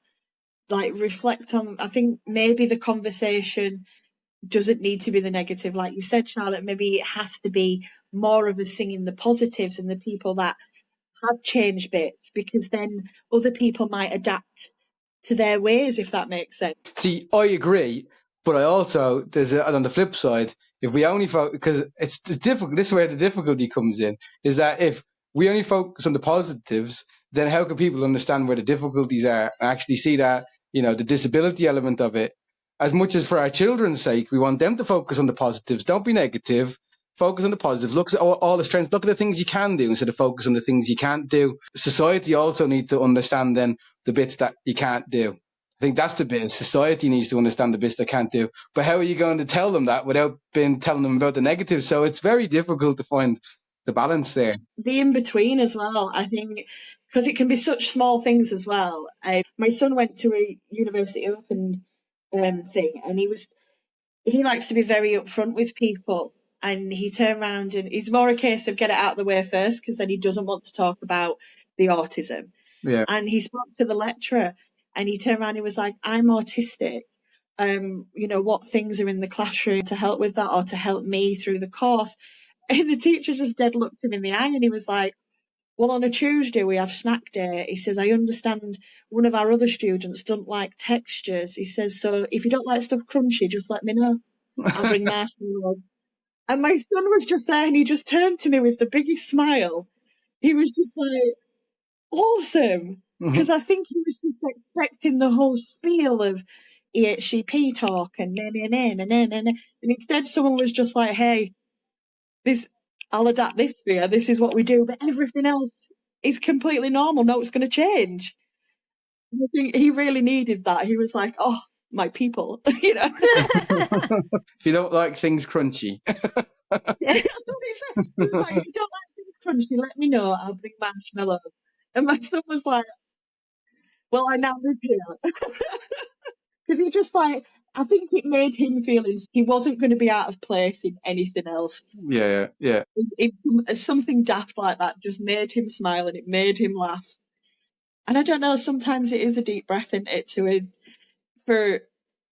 Like, reflect on, I think maybe the conversation doesn't need to be the negative. Like you said, Charlotte, maybe it has to be more of us singing the positives and the people that have changed bits, because then other people might adapt to their ways, if that makes sense. See, I agree, but I also, on the flip side, if we only focus, because it's difficult, this is where the difficulty comes in, is that if we only focus on the positives, then how can people understand where the difficulties are and actually see that, the disability element of it? As much as for our children's sake, we want them to focus on the positives. Don't be negative. Focus on the positives. Look at all the strengths. Look at the things you can do instead of focus on the things you can't do. Society also needs to understand then the bits that you can't do. I think that's the bit. Society needs to understand the bits they can't do. But how are you going to tell them that without telling them about the negatives? So it's very difficult to find the balance there. The in-between as well, I think, because it can be such small things as well. My son went to a university open thing, and he likes to be very upfront with people. And he turned around, and it's more a case of get it out of the way first, because then he doesn't want to talk about the autism. Yeah. And he spoke to the lecturer, and he turned around and he was like, I'm autistic. What things are in the classroom to help with that, or to help me through the course? And the teacher just dead looked him in the eye, and he was like, well, on a Tuesday we have snack day. He says, I understand one of our other students don't like textures. He says, so if you don't like stuff crunchy, just let me know. I'll bring marshmallows. And my son was just there, and he just turned to me with the biggest smile. He was just like, awesome. Because I think he was just expecting the whole spiel of EHCP talk and and instead someone was just like, hey, I'll adapt this for you. This is what we do, but everything else is completely normal. No, it's going to change. I think he really needed that. He was like, oh, my people, If you don't like things crunchy. He was like, if you don't like things crunchy, let me know. I'll bring marshmallows. And my son was like, well, I now live here. Because he just I think it made him feel he wasn't going to be out of place in anything else. Yeah. Something daft like that just made him smile, and it made him laugh. And I don't know, sometimes it is a deep breath in it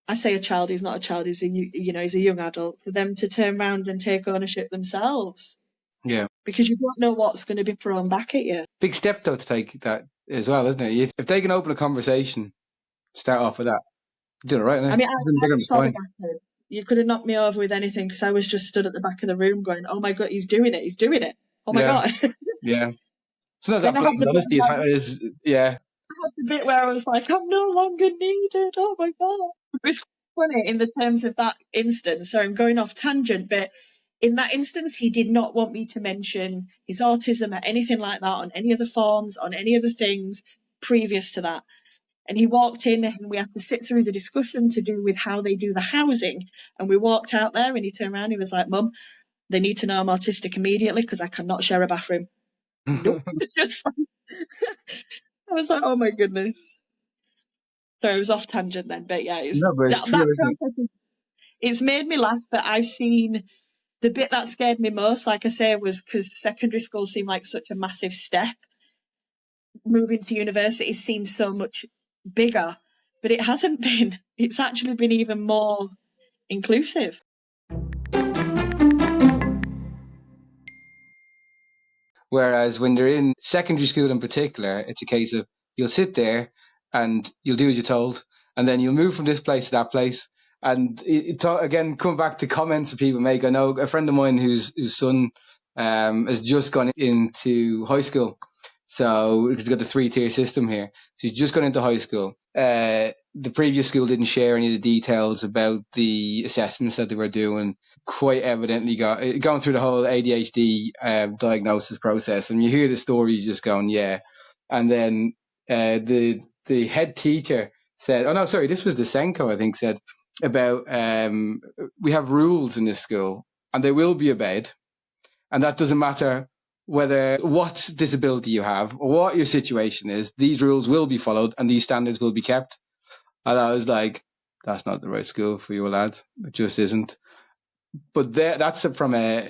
I say a child, he's not a child, he's a young adult, for them to turn around and take ownership themselves. Yeah. Because you don't know what's going to be thrown back at you. Big step, though, to take that as well, isn't it? If they can open a conversation, start off with that. You're doing it right, I mean, you could have knocked me over with anything, because I was just stood at the back of the room going, oh my God, he's doing it. Oh my God. Yeah. Sometimes that is, yeah. I had the bit where I was like, I'm no longer needed. Oh my God. It was funny in the terms of that instance. So I'm going off tangent, but in that instance, he did not want me to mention his autism or anything like that on any of the forms, on any of the things previous to that. And he walked in, and we had to sit through the discussion to do with how they do the housing. And we walked out there, and he turned around and he was like, Mum, they need to know I'm autistic immediately, because I cannot share a bathroom. Nope. I was like, oh my goodness. So I was off tangent then, but yeah, it's made me laugh. But I've seen the bit that scared me most, like I say, was because secondary school seemed like such a massive step. moving to university seems so much bigger, but it hasn't been. It's actually been even more inclusive. Whereas when they're in secondary school in particular, it's a case of you'll sit there and you'll do as you're told, and then you'll move from this place to that place. And again, come back to comments that people make. I know a friend of mine whose son has just gone into high school. So he's got the 3-tier system here. So he's just gone into high school. The previous school didn't share any of the details about the assessments that they were doing. Quite evidently going through the whole ADHD diagnosis process, and you hear the stories just going, yeah. And then the head teacher said, oh no, sorry, this was the Senko, I think, said about we have rules in this school and they will be obeyed, and that doesn't matter what disability you have or what your situation is, these rules will be followed and these standards will be kept. And I was like, that's not the right school for you, lad. It just isn't. But that's from a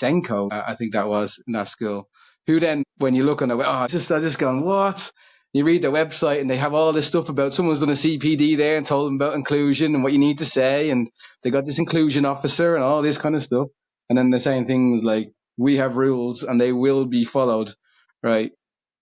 Senko, I think that was in that school, who then, when you look on the I just going, what? You read their website and they have all this stuff about someone's done a CPD there and told them about inclusion and what you need to say. And they got this inclusion officer and all this kind of stuff. And then they're saying things like, we have rules and they will be followed, right?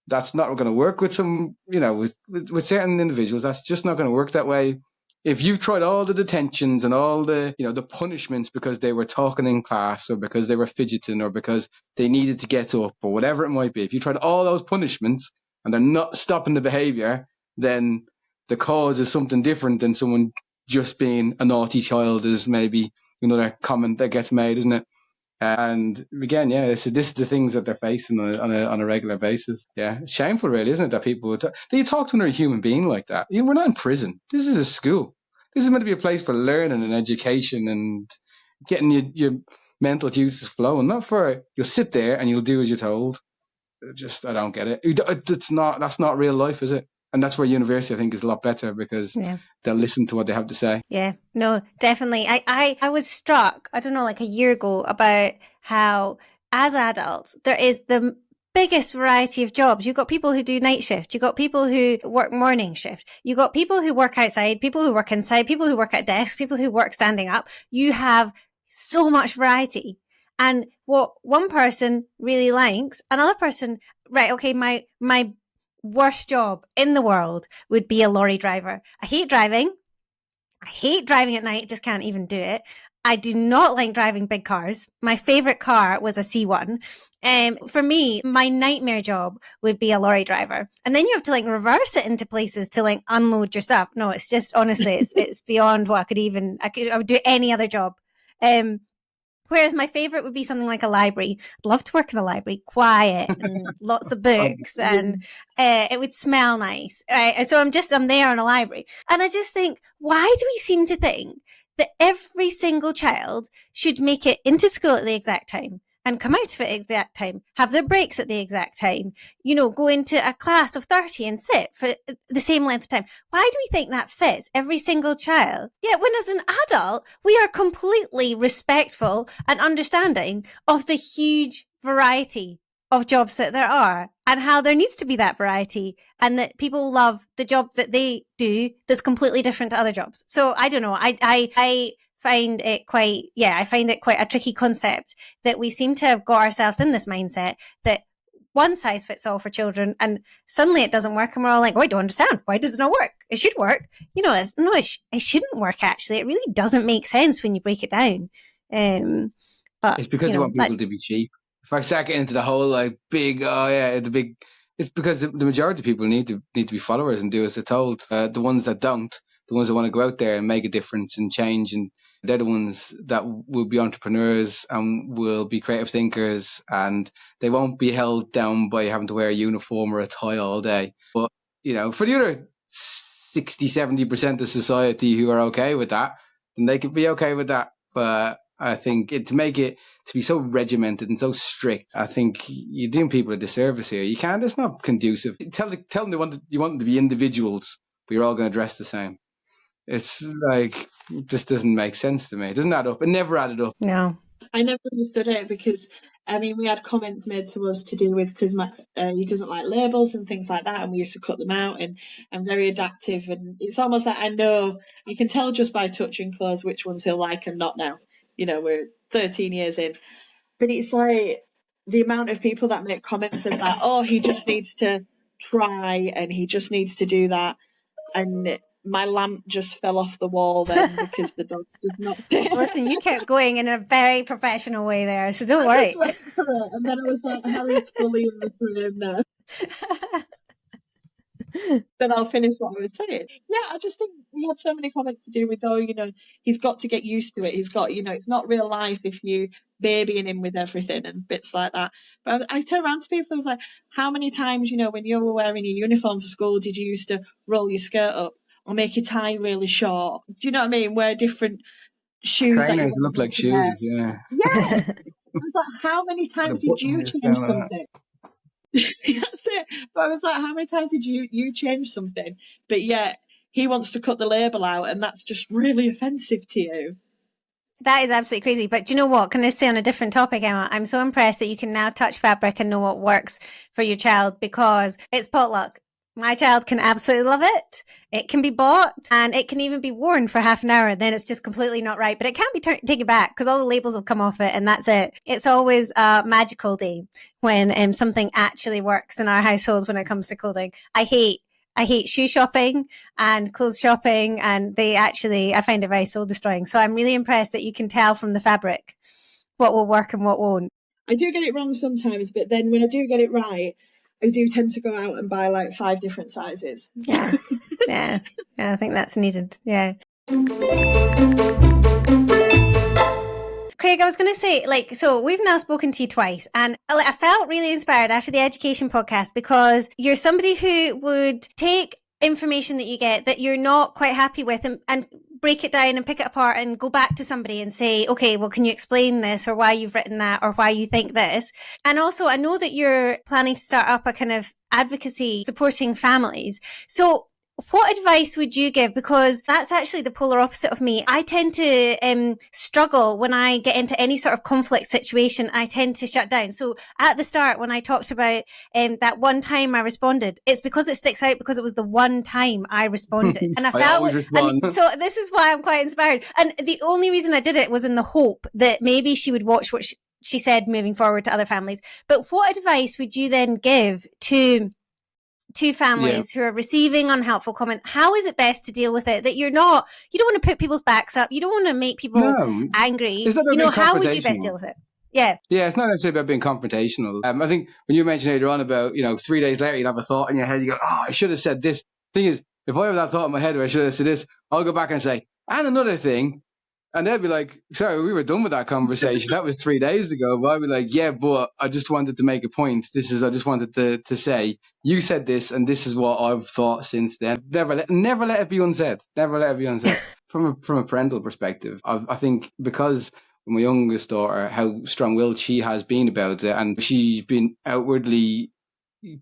That's not going to work with some, with certain individuals. That's just not going to work that way. If you've tried all the detentions and all the, the punishments because they were talking in class or because they were fidgeting or because they needed to get up or whatever it might be, if you tried all those punishments and they're not stopping the behavior, then the cause is something different than someone just being a naughty child, is maybe another comment that gets made, isn't it? And again, this is the things that they're facing on a regular basis. Yeah, it's shameful, really, isn't it, that people would you talk to another human being like that? We're not in prison. This is a school. This is meant to be a place for learning and education and getting your mental juices flowing, not for you'll sit there and you'll do as you're told. I don't get it. That's not real life, is it? And that's where university, I think, is a lot better because they'll listen to what they have to say. Yeah, no, definitely. I was struck, I don't know, like a year ago, about how as adults, there is the biggest variety of jobs. You've got people who do night shift. You've got people who work morning shift. You've got people who work outside, people who work inside, people who work at desks, people who work standing up. You have so much variety. And what one person really likes, another person, right, okay, my worst job in the world would be a lorry driver. I hate driving at night, just can't even do it. I do not like driving big cars. My favorite car was a C1. For me, my nightmare job would be a lorry driver. And then you have to reverse it into places to unload your stuff. No, it's just, honestly, it's beyond what I would do any other job. Whereas my favorite would be something like a library. I'd love to work in a library, quiet and lots of books, and it would smell nice. Right? So I'm there in a library. And I just think, why do we seem to think that every single child should make it into school at the exact time and come out of it at the exact time, have their breaks at the exact time, go into a class of 30 and sit for the same length of time? Why do we think that fits every single child? Yet when as an adult, we are completely respectful and understanding of the huge variety of jobs that there are and how there needs to be that variety, and that people love the job that they do that's completely different to other jobs. So I don't know. I find it quite a tricky concept that we seem to have got ourselves in this mindset that one size fits all for children, and suddenly it doesn't work and we're all like, oh, I don't understand. Why does it not work? It should work. It shouldn't work, actually. It really doesn't make sense when you break it down. But it's because they want people to be cheap. If I start getting into the whole it's because the majority of people need to be followers and do as they're told. The ones that don't, the ones that want to go out there and make a difference and change, and they're the ones that will be entrepreneurs and will be creative thinkers, and they won't be held down by having to wear a uniform or a tie all day. But, for the other 60-70% of society who are okay with that, then they could be okay with that. But I think to make it to be so regimented and so strict, I think you're doing people a disservice here. You can't. It's not conducive. Tell them you want them to be individuals, but you're all going to dress the same. It's just doesn't make sense to me. It doesn't add up. It never added up. No. I never understood it because I mean, we had comments made to us to do with, because Max, he doesn't like labels and things like that, and we used to cut them out, and I'm very adaptive, and it's almost like I know, you can tell just by touching clothes which ones he'll like and not now. You know, we're 13 years in. But it's like the amount of people that make comments of that, oh, he just needs to try and he just needs to do that. And my lamp just fell off the wall then because the dog does not fit. Listen, you kept going in a very professional way there, so don't worry. And then I was like, Harry's fully in the room now. Then I'll finish what I was saying. Yeah, I just think we had so many comments to do with, oh, you know, he's got to get used to it. He's got, you know, it's not real life if you babying him with everything and bits like that. But I turn around to people, I was like, how many times, you know, when you were wearing your uniform for school, did you used to roll your skirt up or make your tie really short? Do you know what I mean? Wear different shoes. Trainers look like shoes, yeah. Yeah. I was like, how many times did you change something? That's it. But I was like, how many times did you change something? But yet he wants to cut the label out, and that's just really offensive to you. That is absolutely crazy. But do you know what? Can I say on a different topic, Emma? I'm so impressed that you can now touch fabric and know what works for your child, because it's potluck. My child can absolutely love it. It can be bought and it can even be worn for half an hour. Then it's just completely not right. But it can't be taken back because all the labels have come off it and that's it. It's always a magical day when something actually works in our household when it comes to clothing. I hate shoe shopping and clothes shopping, and I find it very soul destroying. So I'm really impressed that you can tell from the fabric what will work and what won't. I do get it wrong sometimes, but then when I do get it right, I do tend to go out and buy like 5 different sizes. Yeah. Yeah, I think that's needed. Yeah. Craig, I was going to say, so we've now spoken to you twice, and I felt really inspired after the education podcast because you're somebody who would take information that you get that you're not quite happy with and break it down and pick it apart and go back to somebody and say, okay, well, can you explain this or why you've written that or why you think this? And also, I know that you're planning to start up a kind of advocacy supporting families. So what advice would you give? Because that's actually the polar opposite of me. I tend to struggle when I get into any sort of conflict situation. I tend to shut down. So at the start, when I talked about that one time I responded, it's because it sticks out because it was the one time I responded. And I felt so this is why I'm quite inspired. And the only reason I did it was in the hope that maybe she would watch what she said moving forward to other families. But what advice would you then give to families who are receiving unhelpful comment? How is it best to deal with it? That you don't want to put people's backs up. You don't want to make people angry. How would you best deal with it? Yeah. Yeah, it's not necessarily about being confrontational. I think when you mentioned later on about, 3 days later, you'd have a thought in your head, you go, oh, I should have said this. Thing is, if I have that thought in my head where I should have said this, I'll go back and say, and another thing. And they'd be like, sorry, we were done with that conversation. That was 3 days ago. But I'd be like, yeah, but I just wanted to make a point. I just wanted to say, you said this, and this is what I've thought since then. Never let it be unsaid. Never let it be unsaid. From a parental perspective, I think because my youngest daughter, how strong-willed she has been about it, and she's been outwardly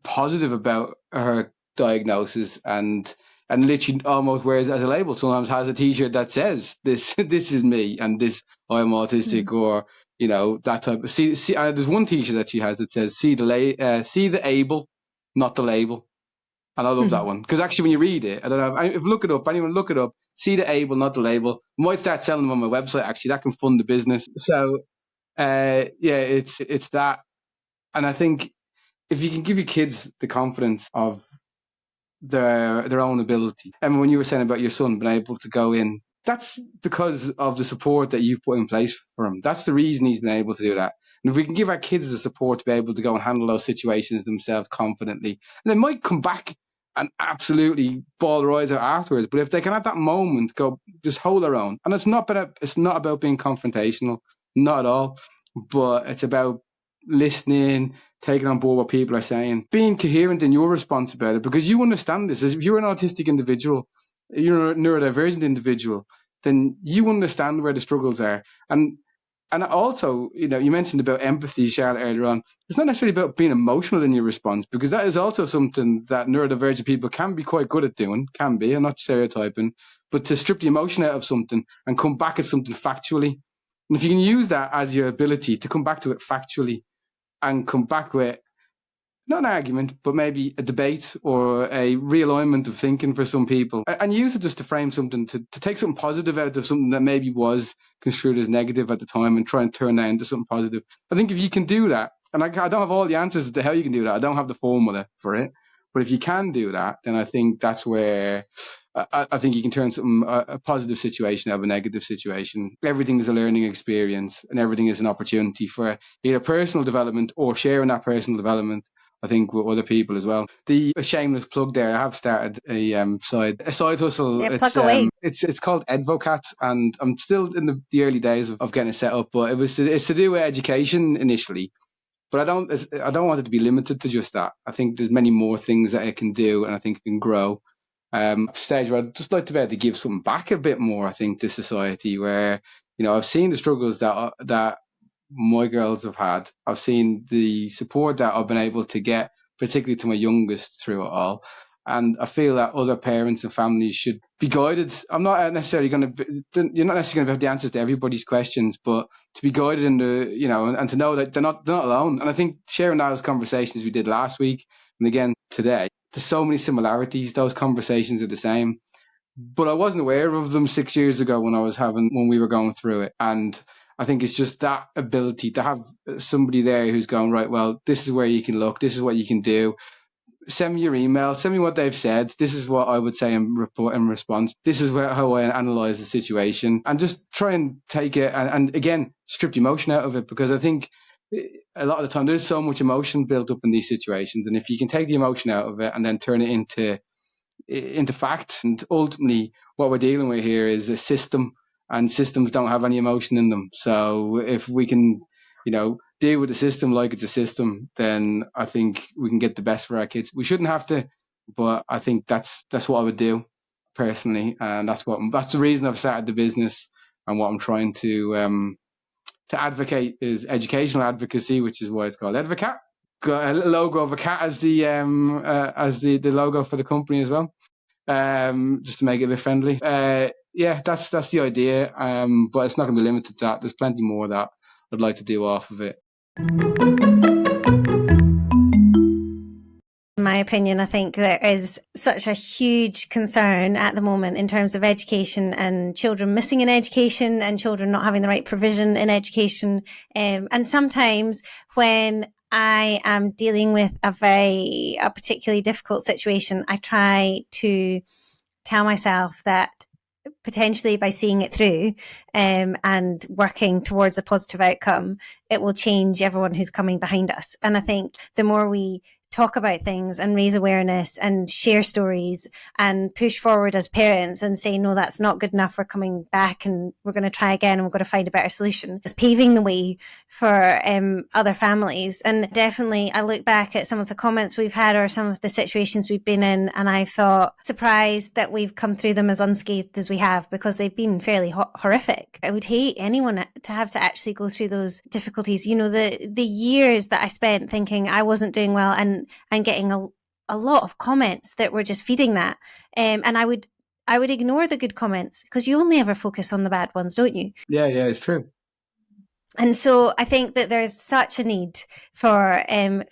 positive about her diagnosis and literally almost wears it as a label. Sometimes has a T-shirt that says this is me and this I'm autistic or that type of see. There's one T-shirt that she has that says see the able, not the label, and I love that one because actually when you read it, I don't know if look it up. Anyone look it up. See the able, not the label. I might start selling them on my website. Actually, that can fund the business. So it's that, and I think if you can give your kids the confidence of their own ability. And when you were saying about your son being able to go in, that's because of the support that you've put in place for him. That's the reason he's been able to do that. And if we can give our kids the support to be able to go and handle those situations themselves confidently, and they might come back and absolutely bawl their eyes out afterwards. But if they can at that moment go just hold their own, and it's not about being confrontational, not at all, but it's about listening, taking on board what people are saying, being coherent in your response about it, because you understand this. If you're an autistic individual, you're a neurodivergent individual, then you understand where the struggles are. And also, you mentioned about empathy, Charlotte, earlier on. It's not necessarily about being emotional in your response, because that is also something that neurodivergent people can be quite good at doing, I'm not stereotyping, but to strip the emotion out of something and come back at something factually. And if you can use that as your ability to come back to it factually, and come back with not an argument, but maybe a debate or a realignment of thinking for some people, and use it just to frame something, to take something positive out of something that maybe was construed as negative at the time, and try and turn that into something positive. I think if you can do that, and I don't have all the answers to how you can do that, I don't have the formula for it, but if you can do that, then I think that's where I think you can turn a positive situation out of a negative situation. Everything is a learning experience, and everything is an opportunity for either personal development or sharing that personal development, I think, with other people as well. A shameless plug there, I have started a side hustle. Yeah, plug away. It's called Advocacy, and I'm still in the early days of getting it set up, but it's to do with education initially. But I don't want it to be limited to just that. I think there's many more things that it can do, and I think it can grow. Stage where I'd just like to be able to give something back a bit more, I think, to society, where, I've seen the struggles that my girls have had. I've seen the support that I've been able to get, particularly to my youngest, through it all. And I feel that other parents and families should be guided. You're not necessarily going to have the answers to everybody's questions, but to be guided in and to know that they're not alone. And I think sharing those conversations we did last week and again today, there's so many similarities. Those conversations are the same, but I wasn't aware of them 6 years ago when we were going through it. And I think it's just that ability to have somebody there who's going, right, well, this is where you can look, this is what you can do. Send me your email, send me what they've said. This is what I would say in response. This is how I analyze the situation, and just try and take it and again, strip the emotion out of it, because I think a lot of the time there's so much emotion built up in these situations. And if you can take the emotion out of it and then turn it into fact, and ultimately what we're dealing with here is a system, and systems don't have any emotion in them. So if we can, deal with the system like it's a system, then I think we can get the best for our kids. We shouldn't have to, but I think that's what I would do personally, and that's the reason I've started the business, and what I'm trying to advocate is educational advocacy, which is why it's called Advocate. Got a logo of a cat as the logo for the company as well, just to make it a bit friendly. Yeah, that's the idea, but it's not going to be limited to that. There's plenty more that I'd like to do off of it. In my opinion, I think there is such a huge concern at the moment in terms of education, and children missing in education, and children not having the right provision in education. And sometimes when I am dealing with a particularly difficult situation, I try to tell myself that potentially by seeing it through and working towards a positive outcome, it will change everyone who's coming behind us. And I think the more we talk about things and raise awareness and share stories and push forward as parents and say, no, that's not good enough, we're coming back and we're going to try again and we're going to find a better solution, it's paving the way for other families. And definitely I look back at some of the comments we've had or some of the situations we've been in, and I thought, surprised that we've come through them as unscathed as we have, because they've been fairly horrific. I would hate anyone to have to actually go through those difficulties. The years that I spent thinking I wasn't doing well, and getting a lot of comments that were just feeding that. And I would ignore the good comments, because you only ever focus on the bad ones, don't you? Yeah, it's true. And so I think that there's such a need for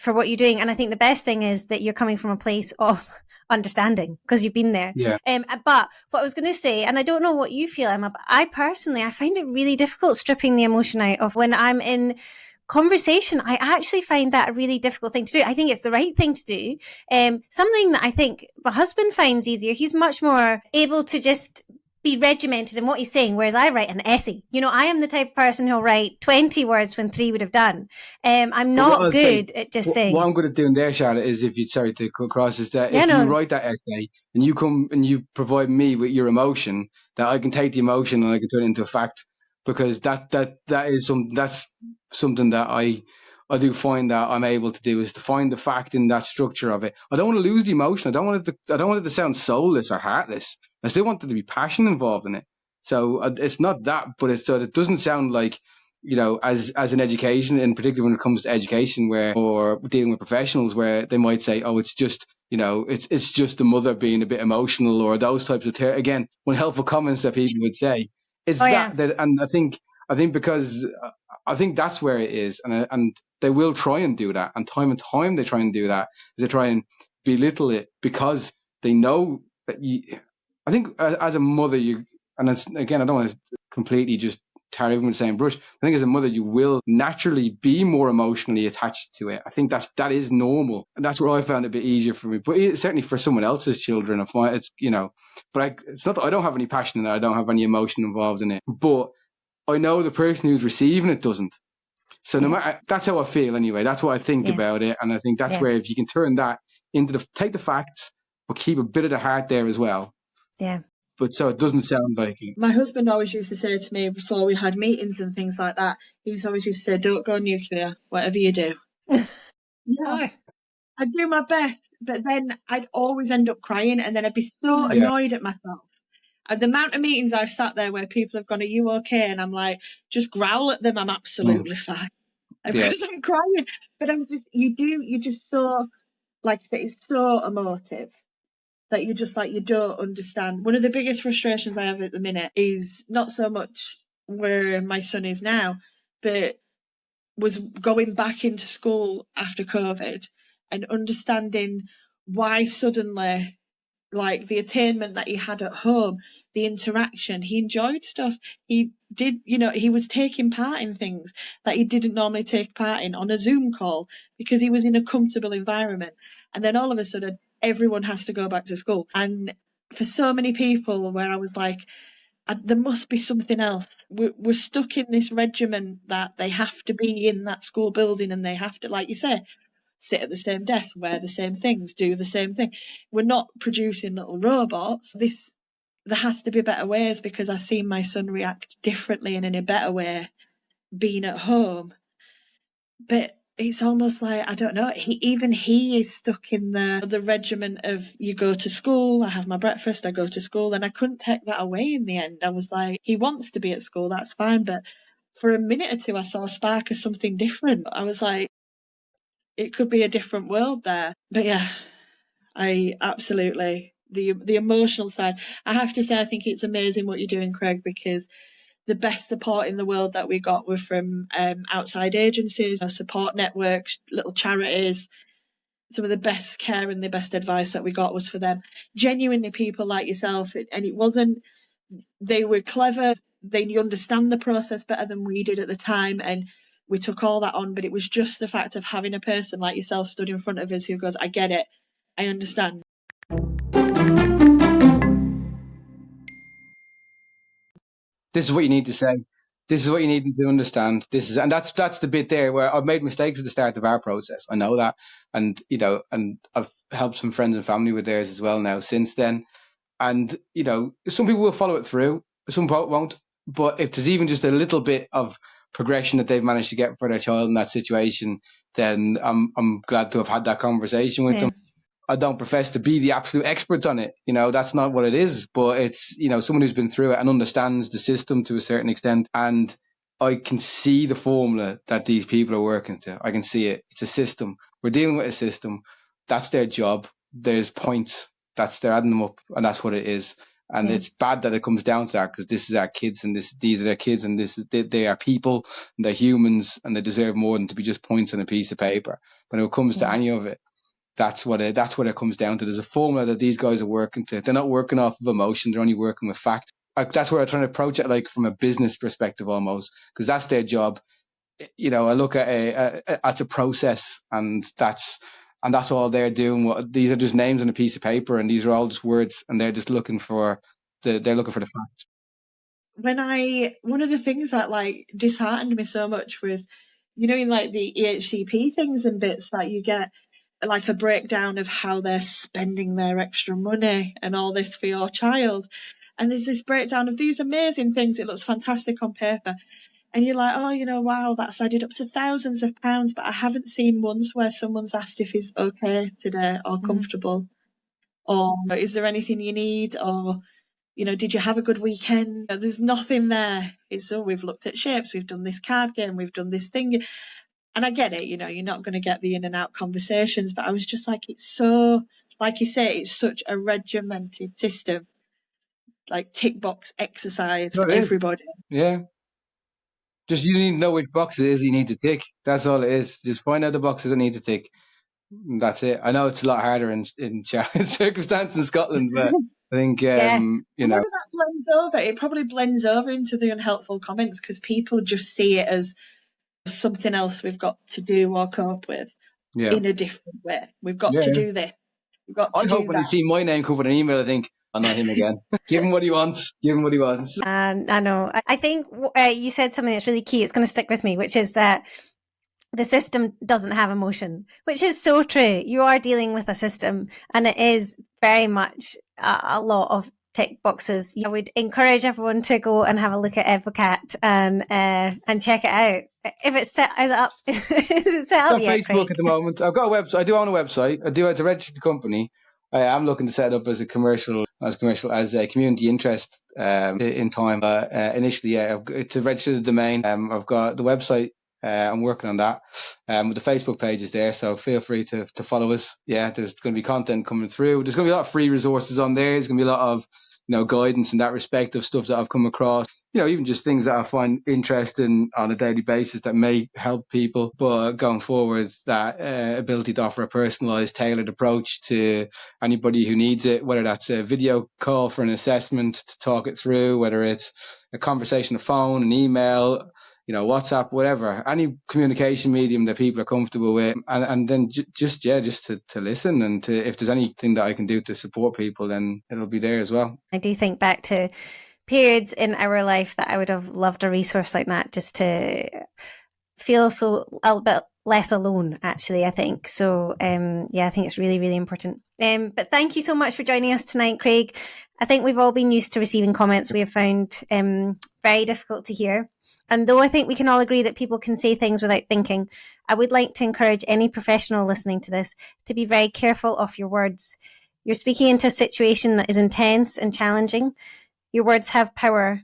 what you're doing. And I think the best thing is that you're coming from a place of understanding, because you've been there. Yeah. But what I was going to say, and I don't know what you feel, Emma, but I find it really difficult stripping the emotion out of when I'm in conversation. I actually find that a really difficult thing to do. I think it's the right thing to do. Something that I think my husband finds easier. He's much more able to just be regimented in what he's saying, whereas I write an essay. I am the type of person who'll write 20 words when 3 would have done. I'm not good at just saying. What I'm good at doing there, Charlotte, is sorry to cut across, is that if you write that essay and you come and you provide me with your emotion, that I can take the emotion and I can turn it into a fact, because that's something that I do find that I'm able to do, is to find the fact in that structure of it. I don't want to lose the emotion. I don't want it to sound soulless or heartless. I still want there to be passion involved in it. So it's not that, but it doesn't sound like, as an education, in particular when it comes to education, or dealing with professionals, where they might say, oh, it's just, it's just the mother being a bit emotional, or those types of again, unhelpful comments that people would say. It's and I think because I think that's where it is. And they will try and do that. And time they try and do that. They try and belittle it because they know that I think as a mother, and it's, again, I don't want to completely just tar everyone with the same brush. I think as a mother, you will naturally be more emotionally attached to it. I think that is normal. And that's where I found it a bit easier for me. But certainly for someone else's children, I find it's, but it's not that I don't have any passion in it. I don't have any emotion involved in it. But I know the person who's receiving it doesn't. So no matter, that's how I feel anyway. That's what I think about it. And I think that's where if you can turn that into take the facts, but keep a bit of the heart there as well. Yeah. But so it doesn't sound like it. My husband always used to say to me before we had meetings and things like that, he's always used to say, don't go nuclear, whatever you do. Yeah. I'd do my best, but then I'd always end up crying, and then I'd be so annoyed at myself. And the amount of meetings I've sat there where people have gone, are you okay? And I'm like, just growl at them, I'm absolutely fine. Because I'm crying. But I'm just, you're just so, like I say, it's so emotive that you're just like, you don't understand. One of the biggest frustrations I have at the minute is not so much where my son is now, but was going back into school after COVID and understanding why suddenly, like the attainment that he had at home, the interaction, he enjoyed stuff. He did, he was taking part in things that he didn't normally take part in on a Zoom call because he was in a comfortable environment. And then all of a sudden, everyone has to go back to school. And for so many people where I was like, there must be something else. We're stuck in this regimen that they have to be in that school building and they have to, like you say, sit at the same desk, wear the same things, do the same thing. We're not producing little robots. There has to be better ways, because I've seen my son react differently and in a better way being at home. But it's almost like, I don't know, he is stuck in the regimen of, you go to school, I have my breakfast, I go to school, and I couldn't take that away in the end. I was like, he wants to be at school, that's fine, but for a minute or two I saw a spark of something different. I was like, it could be a different world there. But yeah, I absolutely, the emotional side, I have to say, I think it's amazing what you're doing, Craig, because the best support in the world that we got were from outside agencies, support networks, little charities. Some of the best care and the best advice that we got was for them. Genuinely people like yourself, and it wasn't, they were clever, they understand the process better than we did at the time, and we took all that on, but it was just the fact of having a person like yourself stood in front of us who goes, I get it, I understand. This is what you need to say. This is what you need to understand. And that's the bit there where I've made mistakes at the start of our process. I know that. And, and I've helped some friends and family with theirs as well now since then. And, some people will follow it through, some people won't. But if there's even just a little bit of progression that they've managed to get for their child in that situation, then I'm glad to have had that conversation with them. I don't profess to be the absolute expert on it. That's not what it is, but it's, someone who's been through it and understands the system to a certain extent. And I can see the formula that these people are working to. I can see it. It's a system. We're dealing with a system. That's their job. There's points. They're adding them up, and that's what it is. And it's bad that it comes down to that, because this is our kids, and these are their kids, and they are people, and they're humans, and they deserve more than to be just points on a piece of paper. When it comes to any of it, that's what it comes down to. There's a formula that these guys are working to. They're not working off of emotion. They're only working with fact. That's where I'm trying to approach it, like from a business perspective almost, because that's their job. I look at it's a process, and that's all they're doing. These are just names on a piece of paper, and these are all just words, and they're just looking for the facts. One of the things that like disheartened me so much was, in like the EHCP things and bits, that you get like a breakdown of how they're spending their extra money and all this for your child. And there's this breakdown of these amazing things. It looks fantastic on paper. And you're like, oh, wow, that's added up to thousands of pounds. But I haven't seen once where someone's asked if he's okay today or comfortable. Or is there anything you need? Or, did you have a good weekend? There's nothing there. It's, we've looked at shapes. We've done this card game. We've done this thing. And I get it, you're not going to get the in and out conversations, but I was just like, it's so, like you say, it's such a regimented system, like tick box exercise for everybody. Yeah. Just you need to know which boxes it is you need to tick. That's all it is. Just find out the boxes that need to tick. That's it. I know it's a lot harder in circumstance in Scotland, but I think you know, that blends over. It probably blends over into the unhelpful comments because people just see it as something else we've got to do or cope with in a different way. We've got to do this. We've got to do that. I hope when you see my name come with an email, I think, "Oh, not him again." Give him what he wants. Give him what he wants. I know. I think you said something that's really key. It's going to stick with me, which is that the system doesn't have emotion, which is so true. You are dealing with a system, and it is very much a lot of tick boxes. I would encourage everyone to go and have a look at Advocate and check it out. If it's set up, is it set up yet, Facebook Craig? At the moment. I've got a website. I do own a website. I do. It's a registered company. I'm looking to set it up as a community interest in time. Initially, it's a registered domain. I've got the website. I'm working on that. The Facebook page is there, so feel free to follow us. Yeah, there's going to be content coming through. There's going to be a lot of free resources on there. There's going to be a lot of guidance in that respect of stuff that I've come across. Even just things that I find interesting on a daily basis that may help people. But going forward, that ability to offer a personalised, tailored approach to anybody who needs it, whether that's a video call for an assessment to talk it through, whether it's a conversation, a phone, an email, WhatsApp, whatever, any communication medium that people are comfortable with, and then just to listen, and to, if there's anything that I can do to support people, then it'll be there as well. I do think back to periods in our life that I would have loved a resource like that, just to feel a bit less alone, actually, I think. So, I think it's really, really important. But thank you so much for joining us tonight, Craig. I think we've all been used to receiving comments we have found very difficult to hear. And though I think we can all agree that people can say things without thinking, I would like to encourage any professional listening to this to be very careful of your words. You're speaking into a situation that is intense and challenging. Your words have power.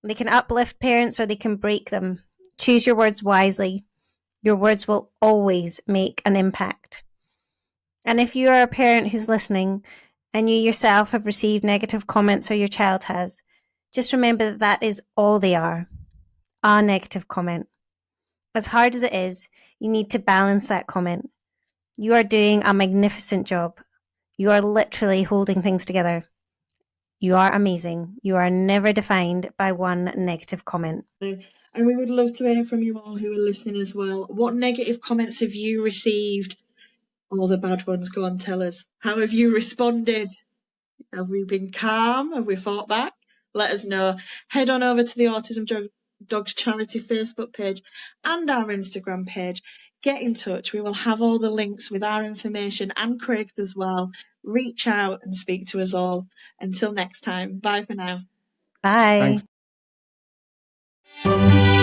They can uplift parents or they can break them. Choose your words wisely. Your words will always make an impact. And if you are a parent who's listening and you yourself have received negative comments or your child has, just remember that is all they are. A negative comment. As hard as it is, you need to balance that comment. You are doing a magnificent job. You are literally holding things together. You are amazing. You are never defined by one negative comment. And we would love to hear from you all who are listening as well. What negative comments have you received? All the bad ones, go on, tell us. How have you responded? Have we been calm? Have we fought back? Let us know. Head on over to the Autism Dogs Charity Facebook page and our Instagram page. Get in touch. We will have all the links with our information and Craig's as well. Reach out and speak to us all. Until next time. Bye for now. Bye. Thanks.